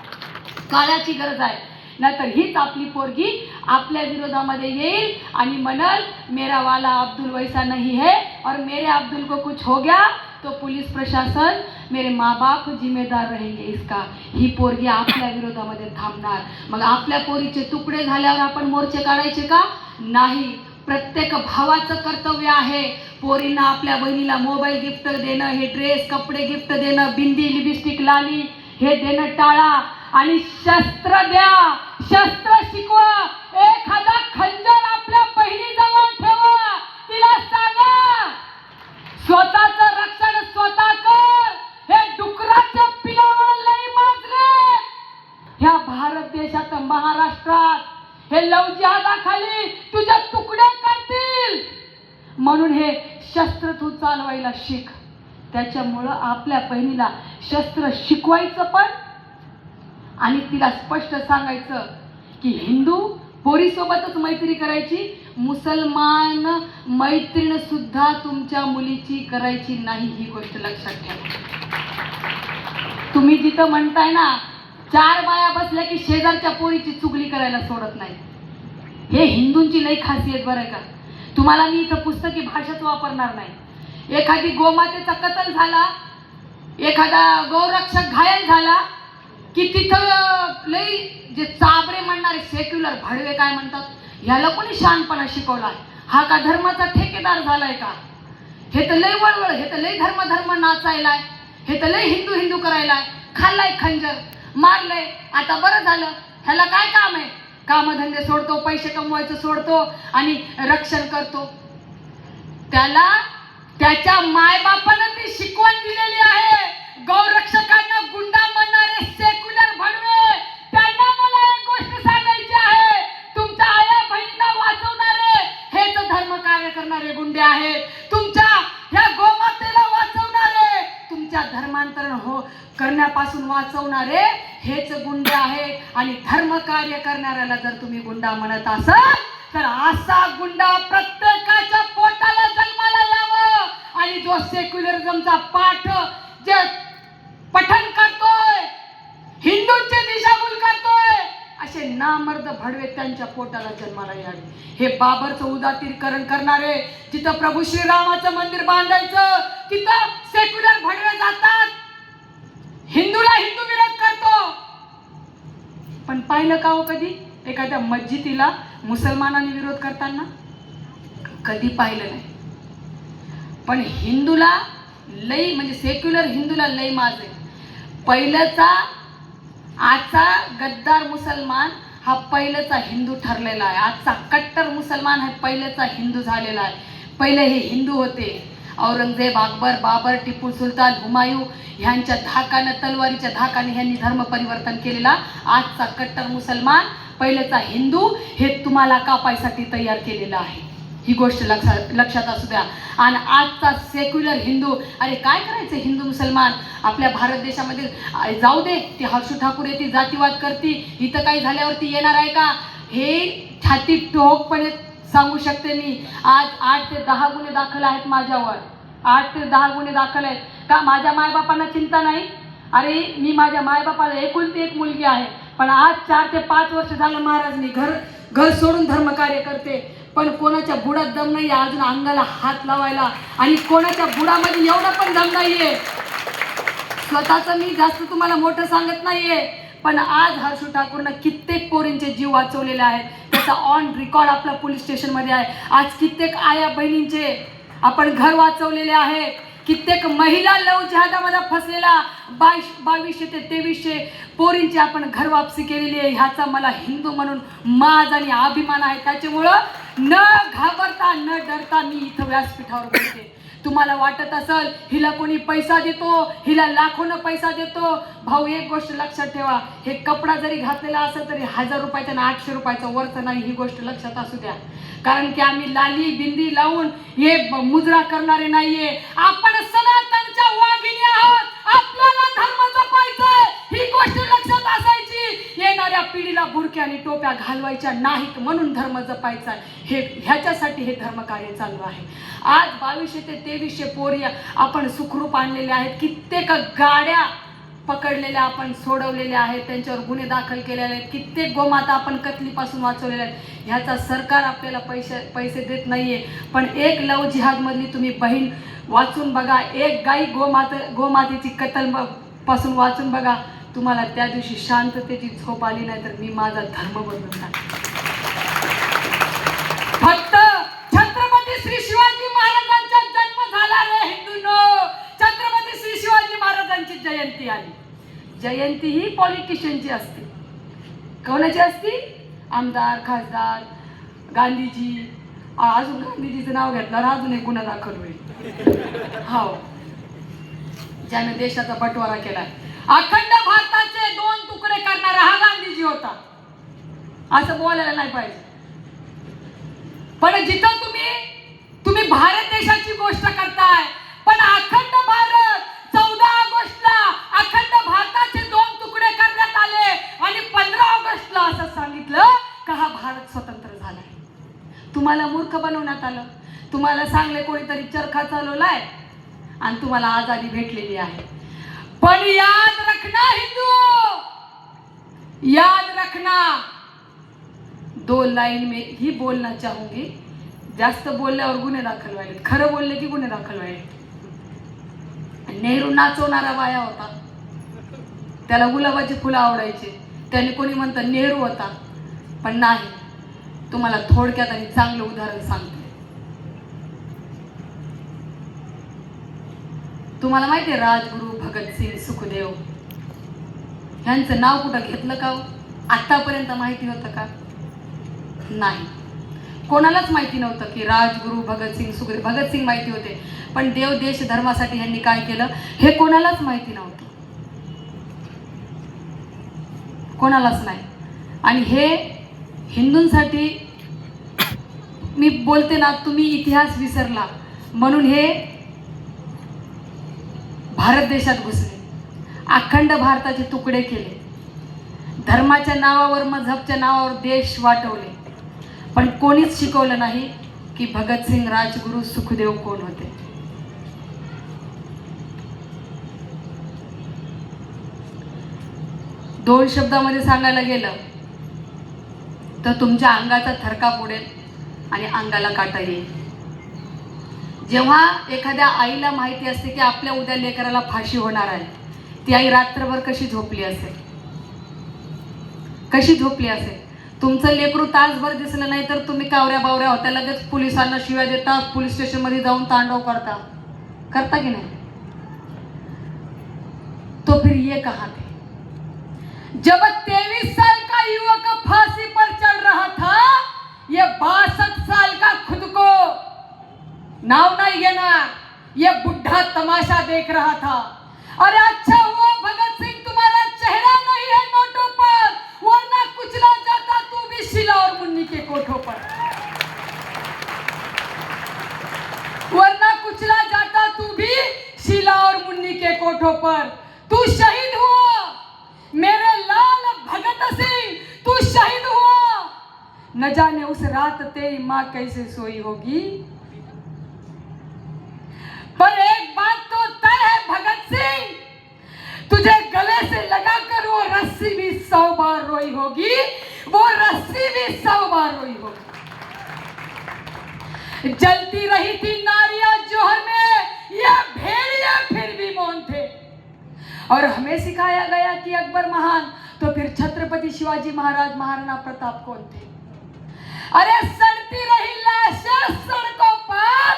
काळाची गरज आहे. नाहीतर हीच आपली पोरगी आपल्या विरोधामध्ये येईल आणि म्हणल मेरा वाला अब्दुल वैसा नहीं है और मेरे अब्दुल को कुछ हो गया तो पुलिस प्रशासन, मेरे माँ बाप जिम्मेदार रहेंगे इसका. ही पोरगी आपल्या विरोधामध्ये थांबणार. मग आपल्या पोरीचे तुकडे झाल्यावर आपण मोर्चे काढायचे का? नाही. प्रत्येक भावाचं कर्तव्य आहे पोरींना आपल्या बहिणीला मोबाईल गिफ्ट देणं, हे ड्रेस कपडे गिफ्ट देणं, बिंदी लिपस्टिक लाली हे देणं टाळा आणि शस्त्र द्या, शस्त्र शिकवा. एखादा खंजर आपल्या बहिणीजवळ ठेवा, तिला सांगा स्वतःचं रक्षण स्वतः कर. हे डुकराच्या पिलावर लई माजले ह्या भारत देशात, महाराष्ट्रात हे लवजिहादाखाली तुझे तुकडे करतील. म्हणून हे शस्त्र तू चालवायला शिक. त्याच्यामुळं आपल्या बहिणीला शस्त्र शिकवायचं पण आणि तिला स्पष्ट सांगायचं की हिंदू पोरीसोबतच मैत्री करायची, मुसलमान मैत्रीण सुद्धा तुमच्या मुलीची करायची नाही, ही गोष्ट लक्षात ठेवा. तुम्ही जिथं म्हणताय ना 4 बाया बसल्या की शेजारच्या पोरीची चुगली करायला सोडत नाही, हे हिंदूंची लई खासियत बरं का. तुम्हाला मी इथं पुस्तकी भाषाच वापरणार नाही. एखादी गोमातेचा कत्ल झाला, एखादा गौरक्षक घायल झाला की तिथं लई जे चाबरे म्हणणारे सेक्युलर भडवे काय म्हणतात, ह्याला कोणी शहाणपणा शिकवलाय? हा का धर्माचा ठेकेदार झालाय का? हे तर लई वळवळ, हे तर लई धर्म नाचायलाय, हे तर लई हिंदू करायलाय. खाल्लाय खंजर, मारलंय, आता बरं झालं. ह्याला काय काम आहे? कामधंदे सोडतो, पैसे कमवायचं सोडतो आणि रक्षण करतो. त्याला त्याच्या मायबापानं ती शिकवण दिलेली आहे. गौरक्षकांना गुंडा म्हणणारे सेक्युलर भडवे, त्यांना मला एक गोष्ट सांगायची आहे. तुमच्या आया बहिणींना वाचवणारे हेच धर्म कार्य करणारे गुंडे आहेत. तुमच्या ह्या गोमातेला वाचवणारे, तुमच्या धर्मांतरण करण्यापासून वाचवणारे हेच गुंडे आहेत. आणि धर्म कार्य करणाऱ्याला जर तुम्ही गुंडा म्हणत असाल तर असा गुंडा प्रत्येकाच्या पोटाला जन्माला यावं. आणि जो सेक्युलरिझमचा पाठ जे पठण करतोय, हिंदूंची दिशाभूल करतोय, असे नामर्द भडवे त्यांच्या पोटाला जन्माला यावे. हे बाबरचं उदात्तीकरण करणारे, जिथं प्रभू श्रीरामाचं मंदिर बांधायचं तिथं सेक्युलर भडवे जातात, हिंदूला हिंदू विरोध करतो. पण पाहिलं का हो कधी एखाद्या मस्जिदीला मुसलमानांनी विरोध करताना? कधी पाहिलं नाही. पण हिंदूला लई म्हणजे सेक्युलर हिंदूला लई माज आहे. पहिल्याचा आजचा गद्दार मुसलमान हा पहिल्याचा हिंदू ठरलेला आहे. आजचा कट्टर मुसलमान हा पहिल्याचा हिंदू झालेला आहे. पहिले हे हिंदू होते. औरंगजेब, अकबर, बाबर, टिपू सुलतान, हुमायूं ह्यांच्या धाकानं, तलवारीच्या धाकाने ह्यांनी धर्म परिवर्तन केलेला. आजचा कट्टर मुसलमान पहिल्याचा हिंदू हे तुम्हाला कापायसाठी तयार केलेला आहे. ही गोष्ट लक्षात असू द्या. आणि आजचा सेक्युलर हिंदू, अरे काय करायचं हिंदू मुसलमान आपल्या भारत देशामध्ये जाऊ दे, ती हर्षू ठाकूर येते जातीवाद करती, इथं काही झाल्यावरती येणार आहे का, हे छाती ठोकपणे सांगू शकते मी. आज 8 ते 10 गुन्हे दाखल आहेत माझ्यावर. 8 ते 10 गुन्हे दाखल आहेत. का माझ्या मायबापांना चिंता नाही? अरे मी माझ्या मायबापाला एकुलती एक मुलगी आहे, पण आज 4 ते 5 वर्ष झालं महाराज मी घर सोडून धर्मकार्य करते. पण कोणाच्या बुडात दम नाही अजून अंगाला हात लावायला, आणि कोणाच्या बुडामध्ये एवढं पण दम नाहीये. स्वतःचं मी जास्त तुम्हाला मोठं सांगत नाहीये, पण आज हर्षू ठाकूरनं कित्येक पोरींचे जीव वाचवलेले आहेत. त्याचा ऑन रेकॉर्ड आपल्या पोलीस स्टेशनमध्ये आहे. आज कित्येक आया बहिणींचे आपण घर वाचवलेले आहेत. कित्येक महिला लव जिहादामध्ये फसलेला 2200 ते 2300 पोरींची आपण घर वापसी केलेली आहे. ह्याचा मला हिंदू म्हणून माज आणि अभिमान आहे. त्याच्यामुळं न घाबरता न डरता मी इथं व्यासपीठावर बोलते. तुम्हाला वाटत असेल हिला कोणी पैसा देतो, हिला लाखोनं पैसा देतो, भाऊ एक गोष्ट लक्षात ठेवा, हे कपडा जरी घातलेला असेल तरी 1000 रुपयाचा आणि 800 रुपयाचा वरचं नाही. ही गोष्ट लक्षात असू द्या. कारण की आम्ही लाली बिंदी लावून हे मुजरा करणारे नाहीये. आपण सनातनच्या वाघिणी आहोत. आपल्याला धर्म जपायचा आहे, ही गोष्ट लक्षात असायची. येणाऱ्या पिढीला बुरक्या आणि टोप्या घालवायच्या नाहीत म्हणून धर्म जपायचा आहे. ह्याच्यासाठी हे धर्मकार्य चालू आहे. आज 2200 ते 2300 पोरी आपण सुखरूप आणलेले आहेत. कित्येक गाड्या पकडलेल्या आपण सोडवलेल्या आहेत, त्यांच्यावर गुन्हे दाखल केलेले आहेत. कित्येक गोमाता आपण कत्लीपासून वाचवलेल्या आहेत. ह्याचा सरकार आपल्याला पैसे देत नाहीये. पण एक लव जिहादमधली तुम्ही बहीण वाचून बघा, एक गाई गोमातेची कत्ल पासून वाचून बघा, तुम्हाला त्या दिवशी शांततेची झोप आली नाही तर मी माझा धर्म बदलून टाकला. फक्त छत्रपती श्री शिवाजी महाराजांचा जन्म झाला रे हिंदूंनो. छत्रपती श्री शिवाजी महाराजांची जयंती आली. जयंती ही पॉलिटिशियनची असते. कोणाची असती? आमदार, खासदार, गांधीजी. अजून गांधीजीचं नाव घेतल्यावर अजून एक गुन्हा दाखल होईल. हो, ज्याने देशाचा बंटवारा केला. अखंड भारताचे 2 तुकडे करणारा हा गांधीजी होता. असं बोलायला नाही पाहिजे. पण जिथं तुम्ही भारत देशाची गोष्ट करताय, पण अखंड भारत 14 ऑगस्टला अखंड भारताचे 2 तुकडे करण्यात आले आणि 15 ऑगस्टला असं सांगितलं का हा भारत स्वतंत्र झालाय. तुम्हाला मूर्ख बनवण्यात आलं. तुम्हाला सांगले कोणीतरी चरखा चालवलाय आणि तुम्हाला आजादी भेटलेली आहे. पण याद रखना हिंदू, याद रखना. 2 लाइन में ही बोलना चाहूंगी. जास्त बोलल्यावर गुन्हे दाखल व्हायले, खरं बोलले की गुन्हे दाखल व्हायले. नेहरू नाचवणारा बाया होता, त्याला गुलाबाची फुलं आवडायची, त्याने कोणी म्हणतं नेहरू होता. पण नाही, तुम्हाला थोडक्यात आणि चांगलं उदाहरण सांगते. तुम्हाला माहिती आहे राजगुरू भगतसिंग सुखदेव ह्यांचं नाव कुठं घेतलं का? आतापर्यंत माहिती होतं का? नाही, कोणालाच माहिती नव्हतं की राजगुरू भगतसिंग सुखदेव. भगतसिंग माहिती होते, पण देव देश धर्मासाठी ह्यांनी काय केलं हे कोणालाच माहिती नव्हतं, कोणालाच नाही. आणि हे हिंदूंसाठी मी बोलते ना, तुम्ही इतिहास विसरला म्हणून हे भारत देशात घुसले, अखंड भारताचे तुकडे केले, धर्माच्या नावावर मजहबच्या नावावर देश वाटवले. पण कोणीच शिकवलं नाही की भगतसिंग राजगुरू सुखदेव कोण होते. दोन शब्दामध्ये सांगायला गेलं तर तुमच्या अंगाचा थरकाप उडेल आणि अंगाला काटा येईल. जेव्हा एखाद्या आईला माहिती असते की आपल्या उद्या लेकराला फाशी होणार आहे, ती आई रात्रभर कशी झोपली असेल, कशी झोपली असेल. तुमचं लेकरू तासभर दिसलं नाही तर तुम्ही कावऱ्या बावऱ्या होत्या, लगेच पोलिसांना शिव्या देता, पोलीस स्टेशनमध्ये जाऊन तांडव करता. करता कि नहीं? तो फिर ये कहां थे जब 23 साल का युवक फांसी पर चढ़ रहा था? ये 62 साल का खुद को नाव नहीं घेणार, ये बुढ़ा तमाशा देख रहा था। अरे अच्छा हुआ भगत सिंह तुम्हारा चेहरा नहीं है नोटों पर, वरना कुचला जाता तू भी शिला और मुन्नी के कोठों पर, वरना कुचला जाता तू भी शिला और मुन्नी के कोठों पर। तू शहीद हुआ मेरे लाल भगत सिंह, तू शहीद हुआ। न जाने उस रात तेरी माँ कैसे सोई होगी, पर एक बात तो तय है भगत सिंह, तुझे गले से लगाकर वो रस्सी भी 100 बार रोई होगी, वो रस्सी भी 100 बार रोई होगी। जलती रही थी नारियां जोहर में, ये भेड़िए फिर भी मौन थे। और हमें सिखाया गया कि अकबर महान, तो फिर छत्रपति शिवाजी महाराज, महाराणा प्रताप कौन थे? अरे सड़ती रही लाशें सड़कों पर,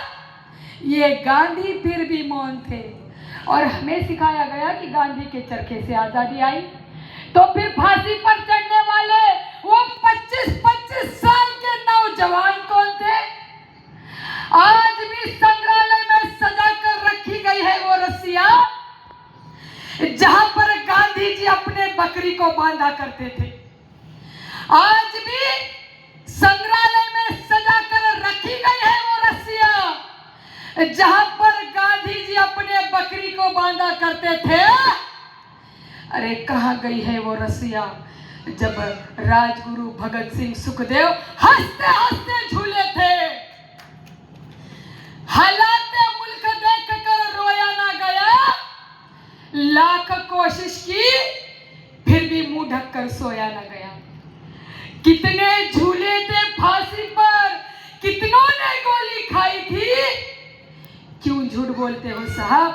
ये गांधी फिर भी मौन थे। और हमें सिखाया गया कि गांधी के चरखे से आजादी आई, तो फिर फांसी पर चढ़ने वाले वो 25-25 साल के नौजवान कौन थे? आज भी संग्रहालय में सजा कर रखी गई है वो रस्सियां, जहां पर गांधी जी अपने बकरी को बांधा करते थे। आज भी संग्रहालय में सजा कर रखी गई है वो रस्सियां, जहां पर गांधी जी अपने बकरी को बांधा करते थे। अरे कहां गई है वो रस्सियां जब राजगुरु भगत सिंह सुखदेव हंसते हंसते झूले थे? हालाते मुल्क देख कर रोया ना गया, लाख कोशिश की फिर भी मुंह ढककर सोया ना गया। कितने झूले थे फांसी पर, कितनों ने गोली खाई थी। क्यों झूठ बोलते हो साहब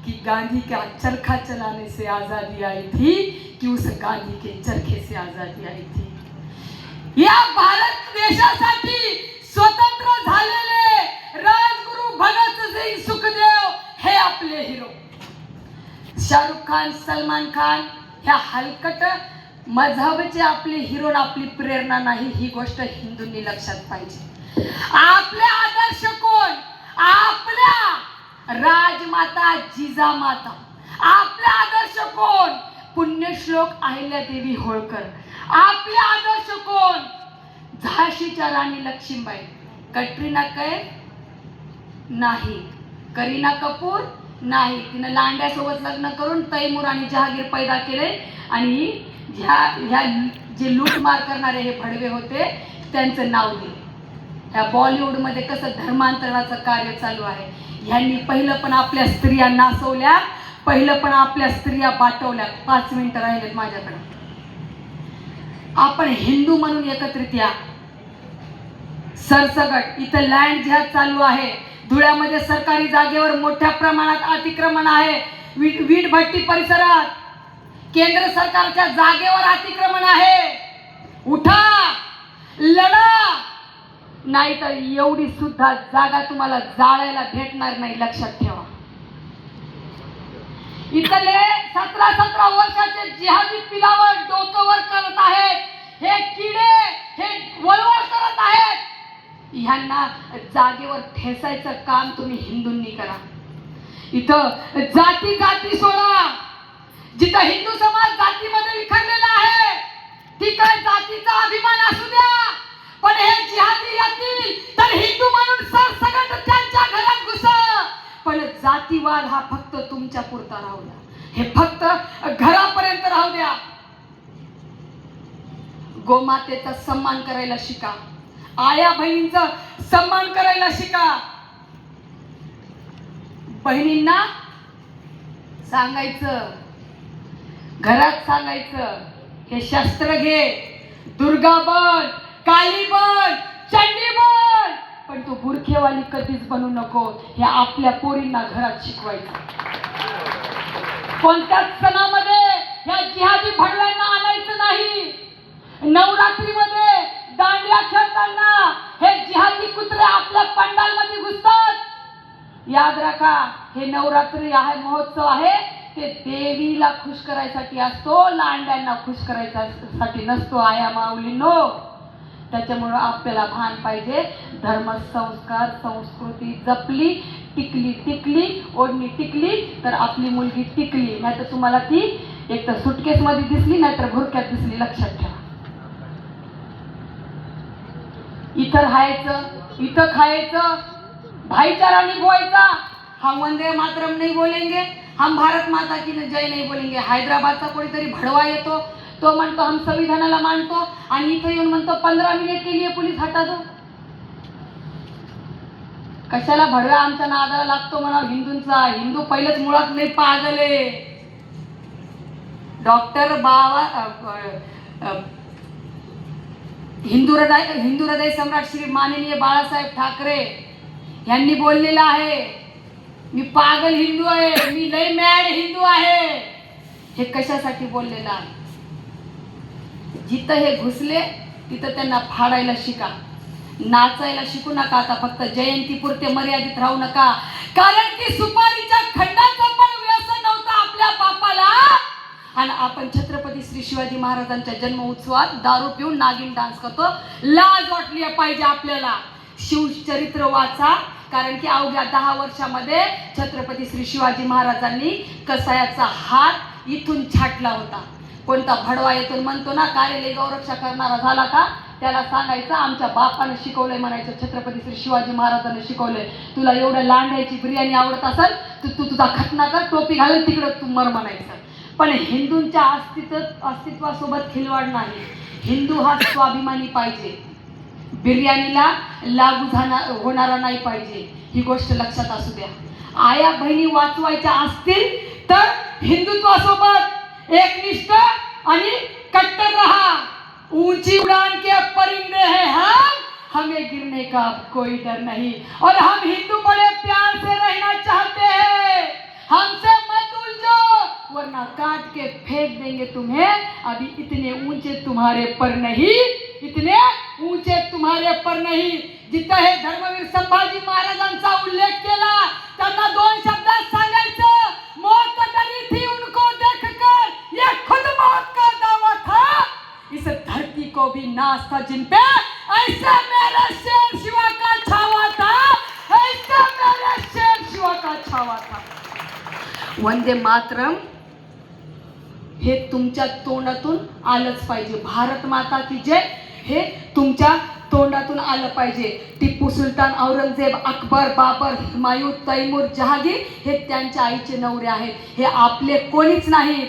कि गांधी का चरखा चलाने से आजादी आई थी, कि उस गांधी के चरखे से आजादी आई थी? या भारत देशासाठी स्वतंत्र झालेले राजगुरु भगत सिंह सुखदेव हे आपले हिरो। शाहरुख खान, सलमान खान ह्या हलकट मजहबचे आपले हिरो, आपली प्रेरणा नाही, ही गोष्ट हिंदूंनी लक्षात पाहिजे। आपले आदर्श कोण? आपल्या राजमाता जिजामाता। आपले आदर्श कोण? पुण्यश्लोक अहिल्यादेवी होळकर। आपले आदर्श कोण? झाशीच्या राणी लक्ष्मीबाई। कटरीना कैफ नाही, करीना कपूर नाही, तिने लांड्यासोबत लग्न करून तैमूर आणि जहागीर पैदा केले, आणि ह्या जे लूटमार करणारे हे भडवे होते त्यांचं नाव दिले। ह्या बॉलिवूडमध्ये कसं धर्मांतरणाचं कार्य चालू आहे, ह्यांनी पहिलं पण आपल्या स्त्रिया नाचवल्या, पहिलं पण आपल्या स्त्रिया बाटवल्या। 5 मिनिटं राहिलेत माझ्याकडे। आपण हिंदू म्हणून एकत्रित या। सरसगट इथं लँड जिहाद चालू आहे। धुळ्यामध्ये सरकारी जागेवर मोठ्या प्रमाणात अतिक्रमण आहे। वीटभट्टी परिसरात केंद्र सरकारच्या जागेवर अतिक्रमण आहे। उठा, लढा, नाहीतर एवढी सुद्धा जागा तुम्हाला जाळायला भेटणार नाही, लक्षात ठेवा। इथले 17-17 वर्षाचे जिहादी पिलावर डोकंवर करत आहेत, हे किडे, हे वळवळ करत आहेत। ह्यांना जागेवर ठेसायचं काम तुम्ही हिंदूंनी करा। इथं जाती जाती सोडा। जिथं हिंदू समाज जातीमध्ये विखरलेला आहे, तिकडे जातीचा अभिमान असू द्या, पण हे जिहादी येतील तर हिंदू म्हणून सरसकट त्यांच्या घरात घुसा। पण जातीवाद हा फक्त तुमच्या पुरता राहू द्या, हे फक्त घरापर्यंत राहू द्या। गोमातेचा सन्मान करायला शिका, आया बहिणींचा सन्मान करायला शिका। बहिणींना सांगायचं, घरात सांगायचं, हे शस्त्र घे, दुर्गा बन, काली बन, चंडी बन, पण तू बुरखेवाली कधीच बनू नको, हे आपल्या पोरींना घरात शिकवायचं। कोणत्याच सणामध्ये या जिहादी भडव्यांना आणायचं नाही। नवरात्रीमध्ये दांडिया खेळताना हे जिहादी कुत्रे आपल्या पंडालमध्ये घुसतात। याद रखा, हे नवरात्री आहे, महोत्सव आहे, ते देवीला खुश करायसाठी असतो, लांड्यांना खुश करायसाठी नसतो आया माऊलींनो. त्याच्यामुळं आपल्याला भान पाहिजे, धर्म संस्कार संस्कृती जपली, टिकली, ओढणी टिकली तर आपली मुलगी टिकली, नाहीतर तुम्हाला ती एक तर सुटकेसमध्ये दिसली, नाहीतर भुरक्यात दिसली. लक्षात ठेवा. इथं राहायचं, इथं खायचं, भाईचारा निभवायचा. हम वंदे मातरम नहीं बोलेंगे, हम भारत माता की जय नहीं बोलेंगे. हैदराबादचा कोणीतरी भडवा येतो, तो म्हणतो हम संविधानाला मानतो, आणि इथं येऊन म्हणतो 15 मिनिट के लिए पुलिस हटा दो. कशाला भडवा आमच्या नादाला लागतो म्हणा हिंदूंचा. हिंदू पहिलेच मुळात नाही पागले. डॉक्टर हिंदू हृदय सम्राट श्री माननीय बाळासाहेब ठाकरे यांनी बोललेलं आहे, मी पागल हिंदू आहे, मी लय मॅड हिंदू आहे. हे कशासाठी बोललेलं आहे? जिथं हे घुसले तिथं त्यांना फाडायला शिका, नाचायला शिकू नका. आता फक्त जयंतीपुरते मर्यादित राहू नका, कारण की सुपारीच्या खंडाचं पण व्यसन नव्हतं आपल्या बापाला. आणि आपण छत्रपती श्री शिवाजी महाराजांच्या जन्म उत्सवात दारू पिऊन नागिन डान्स करतो. लाज वाटली पाहिजे आपल्याला. शिवचरित्र वाचा, कारण की अवघ्या 10 वर्षामध्ये छत्रपती श्री शिवाजी महाराजांनी कसायाचा हात इथून छाटला होता. कोणता भडवा येथून म्हणतो ना कार्यालय गौरक्षा करणारा झाला का, त्याला सांगायचं आमच्या बापाने शिकवलंय म्हणायचं, छत्रपती श्री शिवाजी महाराजांनी शिकवलंय. तुला एवढ्या लांड्याची बिर्याणी आवडत असेल तू तुझा खतना कर, टोपी घालून तिकडं तू मर म्हणायचं. पण हिंदूंच्या अस्तित्वासोबत खिलवाड नाही. हिंदू हा स्वाभिमानी पाहिजे, बिर्याणीला लागू होणारा नाही पाहिजे. ही गोष्ट लक्षात असू द्या. आया बहिणी वाचवायच्या असतील तर हिंदुत्वासोबत एकनिष्ठ आणि कट्टर रहा. ऊंची उड़ान के परिंदे हैं हम, हमें गिरने का कोई डर नहीं. और हम हिंदू बड़े प्यार से रहना चाहते हैं, हमसे मत उलझो वरना काट के फेंक देंगे तुम्हें. अभी इतने ऊंचे तुम्हारे पर नहीं, इतने ऊंचे तुम्हारे पर नहीं. जिथं हे धर्मवीर संभाजी महाराजांचा उल्लेख केला, त्यांना 2 शब्दात सांगायचं, मौत डरी थी उनको देखकर, ये खुद मौत का दावा था. इस धरती को भी नाज था जिन पे, ऐसा मेरा शेर शिवा का छावा था, ऐसा मेरा शेर शिवा का छावा था. वंदे मातरम हे तुमच्या तोंडातून आलंच पाहिजे. भारत माता की जय हे तुमच्या तोंडातून आलं पाहिजे. टिपू सुलतान, औरंगजेब, अकबर, बाबर, हुमायूं, तैमूर, जहागीर हे त्यांच्या आईचे नवरे आहेत. हे आपले कोणीच नाहीत.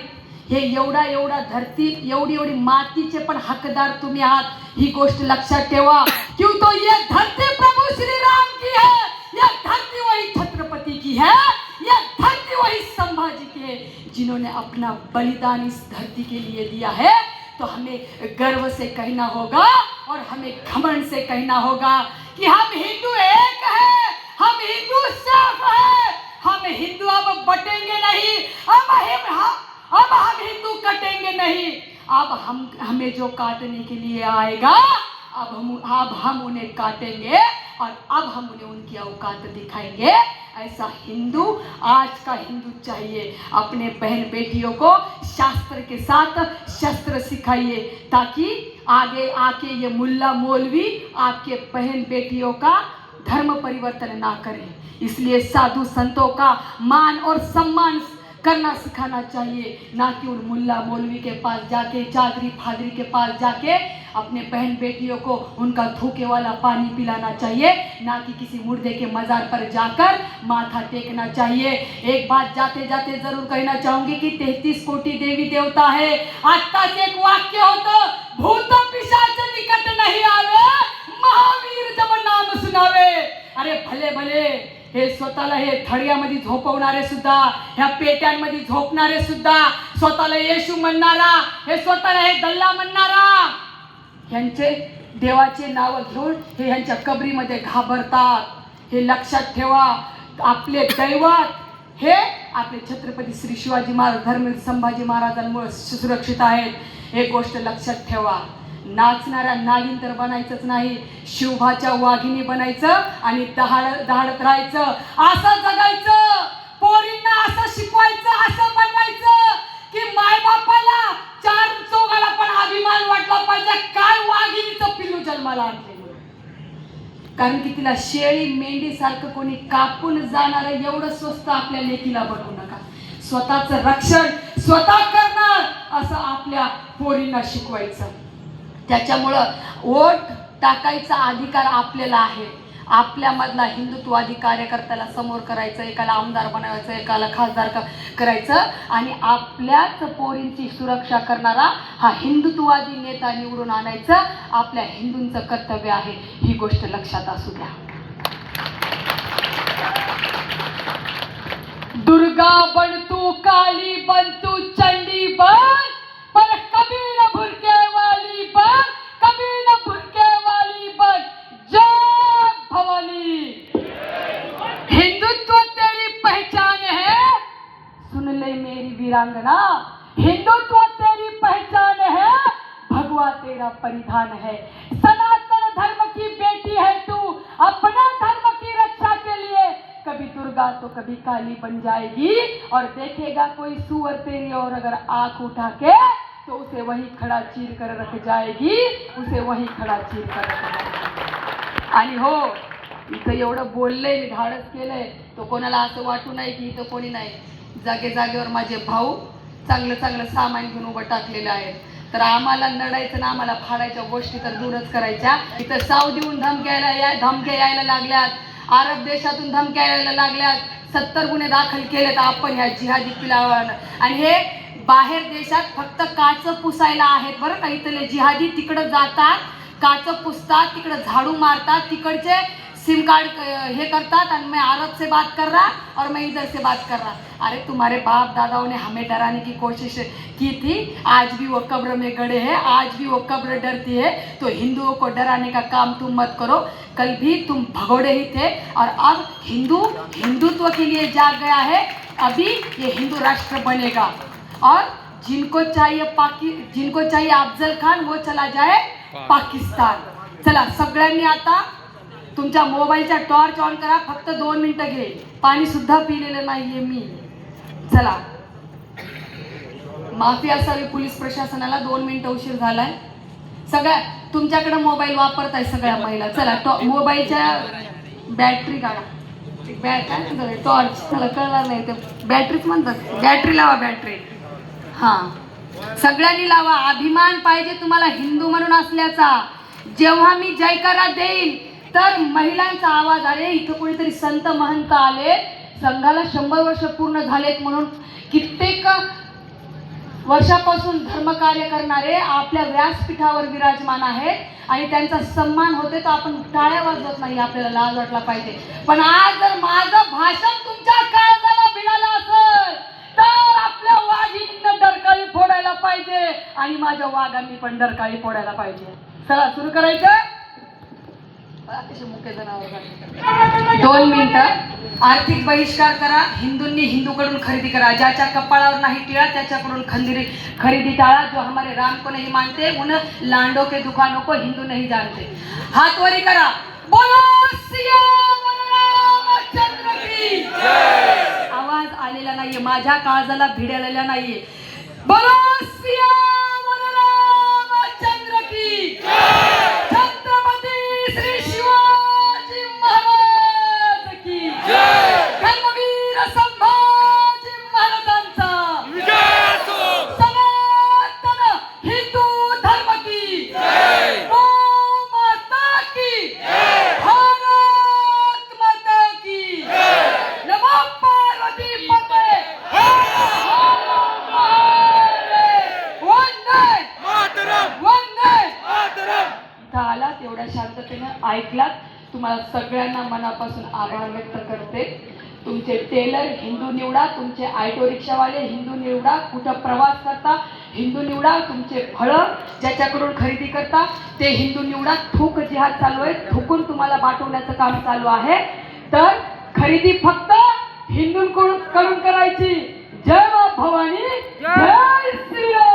हे एवढा धरती, एवढी मातीचे पण हकदार तुम्ही आहात. ही गोष्ट लक्षात ठेवा. क्यों तो ये धरती प्रभू श्री राम की है, ये धरती वही छत्रपति की है, ये धरती वही संभाजी की है, जिन्होंने अपना बलिदान इस धरती के लिए दिया है. तो हमें गर्व से कहना होगा और हमें घमंड से कहना होगा कि हम हिंदू एक है, हम हिंदू साफ है, हम हिंदू अब बटेंगे नहीं, अब हम हिंदू कटेंगे नहीं. अब हमें जो काटने के लिए आएगा अब हम उन्हें काटेंगे और अब हम उन्हें उनकी औकात दिखाएंगे. ऐसा हिंदू, आज का हिंदू चाहिए. अपने बहन बेटियों को शास्त्र के साथ शस्त्र सिखाइए, ताकि आगे आके ये मुल्ला मौलवी आपके बहन बेटियों का धर्म परिवर्तन ना करें. इसलिए साधु संतों का मान और सम्मान करना सिखाना चाहिए, ना कि उन मुल्ला मौलवी के पास जाके, चादरी फादरी के पास जाके अपने बहन बेटियों को उनका धोखे वाला पानी पिलाना चाहिए, ना कि किसी मुर्दे के मजार पर जाकर माथा टेकना चाहिए. एक बात जाते जाते जरूर कहना चाहूंगी कि 33 कोटी देवी देवता है. आत्ताच एक वाक्य होतं, भूत पिशाच निकट नहीं आवे, महावीर जब नाम सुनावे. अरे भले भले हे स्वतःला हे थडियामध्ये झोपवणारे सुद्धा, ह्या पेट्यांमध्ये झोपणारे सुद्धा, स्वतःला येशू म्हणणारा, हे स्वतःला हे दल्ला म्हणणारा, ह्यांचे देवाचे नाव घेऊन हे ह्यांच्या कबरीमध्ये घाबरतात. हे लक्षात ठेवा. आपले दैवत हे आपले छत्रपती श्री शिवाजी महाराज, धर्मवीर संभाजी महाराजांमुळे सुरक्षित आहेत. एक गोष्ट लक्षात ठेवा, नाचणाऱ्या नागिन तर बनायचंच नाही, शिवभाच्या वाघिणी बनायचं आणि दहाडत राहायचं, असं जगायचं. असं शिकवायचं, असं बनवायचं की मायबापाला चार चौघाला पण अभिमान वाटला पाहिजे काय वाघिणीचं पिल्लू जन्माला आणले. कारण की तिला शेळी मेंढी सारखं कोणी कापून जाणार एवढं स्वस्त आपल्या लेकीला बनवू नका. स्वतःचं रक्षण स्वतः करणार असं आपल्या पोरींना शिकवायचं. त्याच्यामुळं वोट टाकायचा अधिकार आपल्याला आहे. आपल्यामधला हिंदुत्ववादी कार्यकर्त्याला समोर करायचं, एकाला आमदार बनवायचं, एकाला खासदार करायचं आणि आपल्याच पोरींची सुरक्षा करणारा हा हिंदुत्ववादी नेता निवडून आणायचं आपल्या हिंदूंचं कर्तव्य आहे. ही गोष्ट लक्षात असू द्या. दुर्गा बन तू, काली बन तू, चंडी बन, पर कभी न भुरके वाली बन, कभी न भुरके वाली बन. जय भवानी. हिंदुत्व तेरी पहचान है, सुन ले मेरी वीरांगना. हिंदुत्व तेरी पहचान है, भगवा तेरा परिधान है. सनातन धर्म की बेटी है तू, अपना धर्म की रक्षा के लिए कभी दुर्गा तो कभी काली बन जाएगी. और देखेगा कोई सुअर तेरी और अगर आंख उठा के तो उसे वही खड़ा चीर कर रख जाएगी, उसे वही खड़ा चीर कर रख जाएगी. आणि हो, इथं एवढं बोललंय मी, धाडस केलंय, तो कोणाला असं वाटू नाही की इथं कोणी नाही. जागे जागेवर माझे भाऊ चांगलं चांगलं सामान घेऊन उभं टाकलेलं आहे. तर आम्हाला लढायचं ना, आम्हाला फाडायच्या गोष्टी तर दूरच करायच्या. इथं साऊदीहून धमक्या यायला लागल्यात, अरब देशातून धमक्या यायला लागल्यात, 70 गुन्हे दाखल केलेत आपण ह्या जिहादी पिलावानं. आणि हे बाहेर देशात फक्त काच पुसायला आहेत बरं का. इथले जिहादी तिकडं जातात, काच पुसतात, तिकडं झाडू मारतात, तिकडचे सिम कार्ड हे करतात आणि मैं अरब से बात कर रहा और मैं इधर से बात कर रहा. अरे तुम्हारे बाप दादाओं ने हमें डराने की कोशिश की थी, आज भी वो कब्र में गड़े हैं, आज भी वो कब्र डरती है. तो हिंदुओं को डराने का काम तुम मत करो. कल भी तुम भगोड़े ही थे और अब हिंदुत्व के लिए जाग गया है. अभी ये हिंदू राष्ट्र बनेगा और जिनको चाहिए अफजल खान वो चला जाए पाकिस्तान. चला सगळ्यांनी आता तुमच्या मोबाईलचा टॉर्च ऑन करा. फक्त 2 मिनिटं घे, पाणी सुद्धा पिलेलं नाहीये मी. चला, माफी असावी पोलीस प्रशासनाला, 2 मिनिटं उशीर झालाय. सगळ्या तुमच्याकडे मोबाईल वापरताय सगळ्या महिला. चला मोबाईलच्या बॅटरी काढा, काय टॉर्च, चला कळणार नाही ते बॅटरीच म्हणतात. बॅटरी लावा, बॅटरी. हां, सगळ्यांनी लावा. अभिमान पाहिजे तुम्हाला हिंदू म्हणून असल्याचा. जेव्हा मी जयकारा देईन तर महिलांचा आवाज. अरे इथं कोणीतरी संत महंत आले, संघाला 100 वर्ष पूर्ण झालेत म्हणून कित्येक वर्षापासून धर्मकार्य करणारे आपल्या व्यासपीठावर विराजमान आहेत आणि त्यांचा सन्मान होते. तर आपण टाळ्या वाजवत नाही, आपल्याला लाज वाटला पाहिजे. पण आज जर माझं भाषण तुमच्या काळजाला भिडालं असेल तर आपल्या वाघिणींना डरकाळी फोडायला पाहिजे आणि माझ्या वाघांनी पण डरकाळी फोडायला पाहिजे. चला सुरू करायचं. अतिशय मुख्य जनावर 2 मिनिटं. आर्थिक बहिष्कार करा. हिंदूंनी हिंदूकडून खरेदी करा. ज्याच्या कपाळावर नाही टिळा त्याच्याकडून खरेदी टाळा. जो हमारे राम को नहीं मानते उन लांडो के दुकानों को हिंदू नहीं जानते. हात वरी करा. बोलो सियावर रामचंद्र की जय. आवाज आलेला नाहीये, माझ्या काळजाला भिडलेला नाहीये. बोलो सियावर रामचंद्र की जय. तेवढ्या शांततेने ऐकलात. तुम्हाला सगळ्यांना मनापासून आभार व्यक्त करते. तुमचे टेलर हिंदू निवडा, तुमचे ऑटो रिक्षावाले हिंदू निवडा, कुठं प्रवास करता हिंदू निवडा, तुमचे फळं ज्याच्याकडून खरेदी करता ते हिंदू निवडा. थूक जिहाद चालू आहे, थुकून तुम्हाला पाठवण्याचं काम चालू आहे. तर खरेदी फक्त हिंदूंकडून करायची. जय मा भवानी, जय श्रीराम.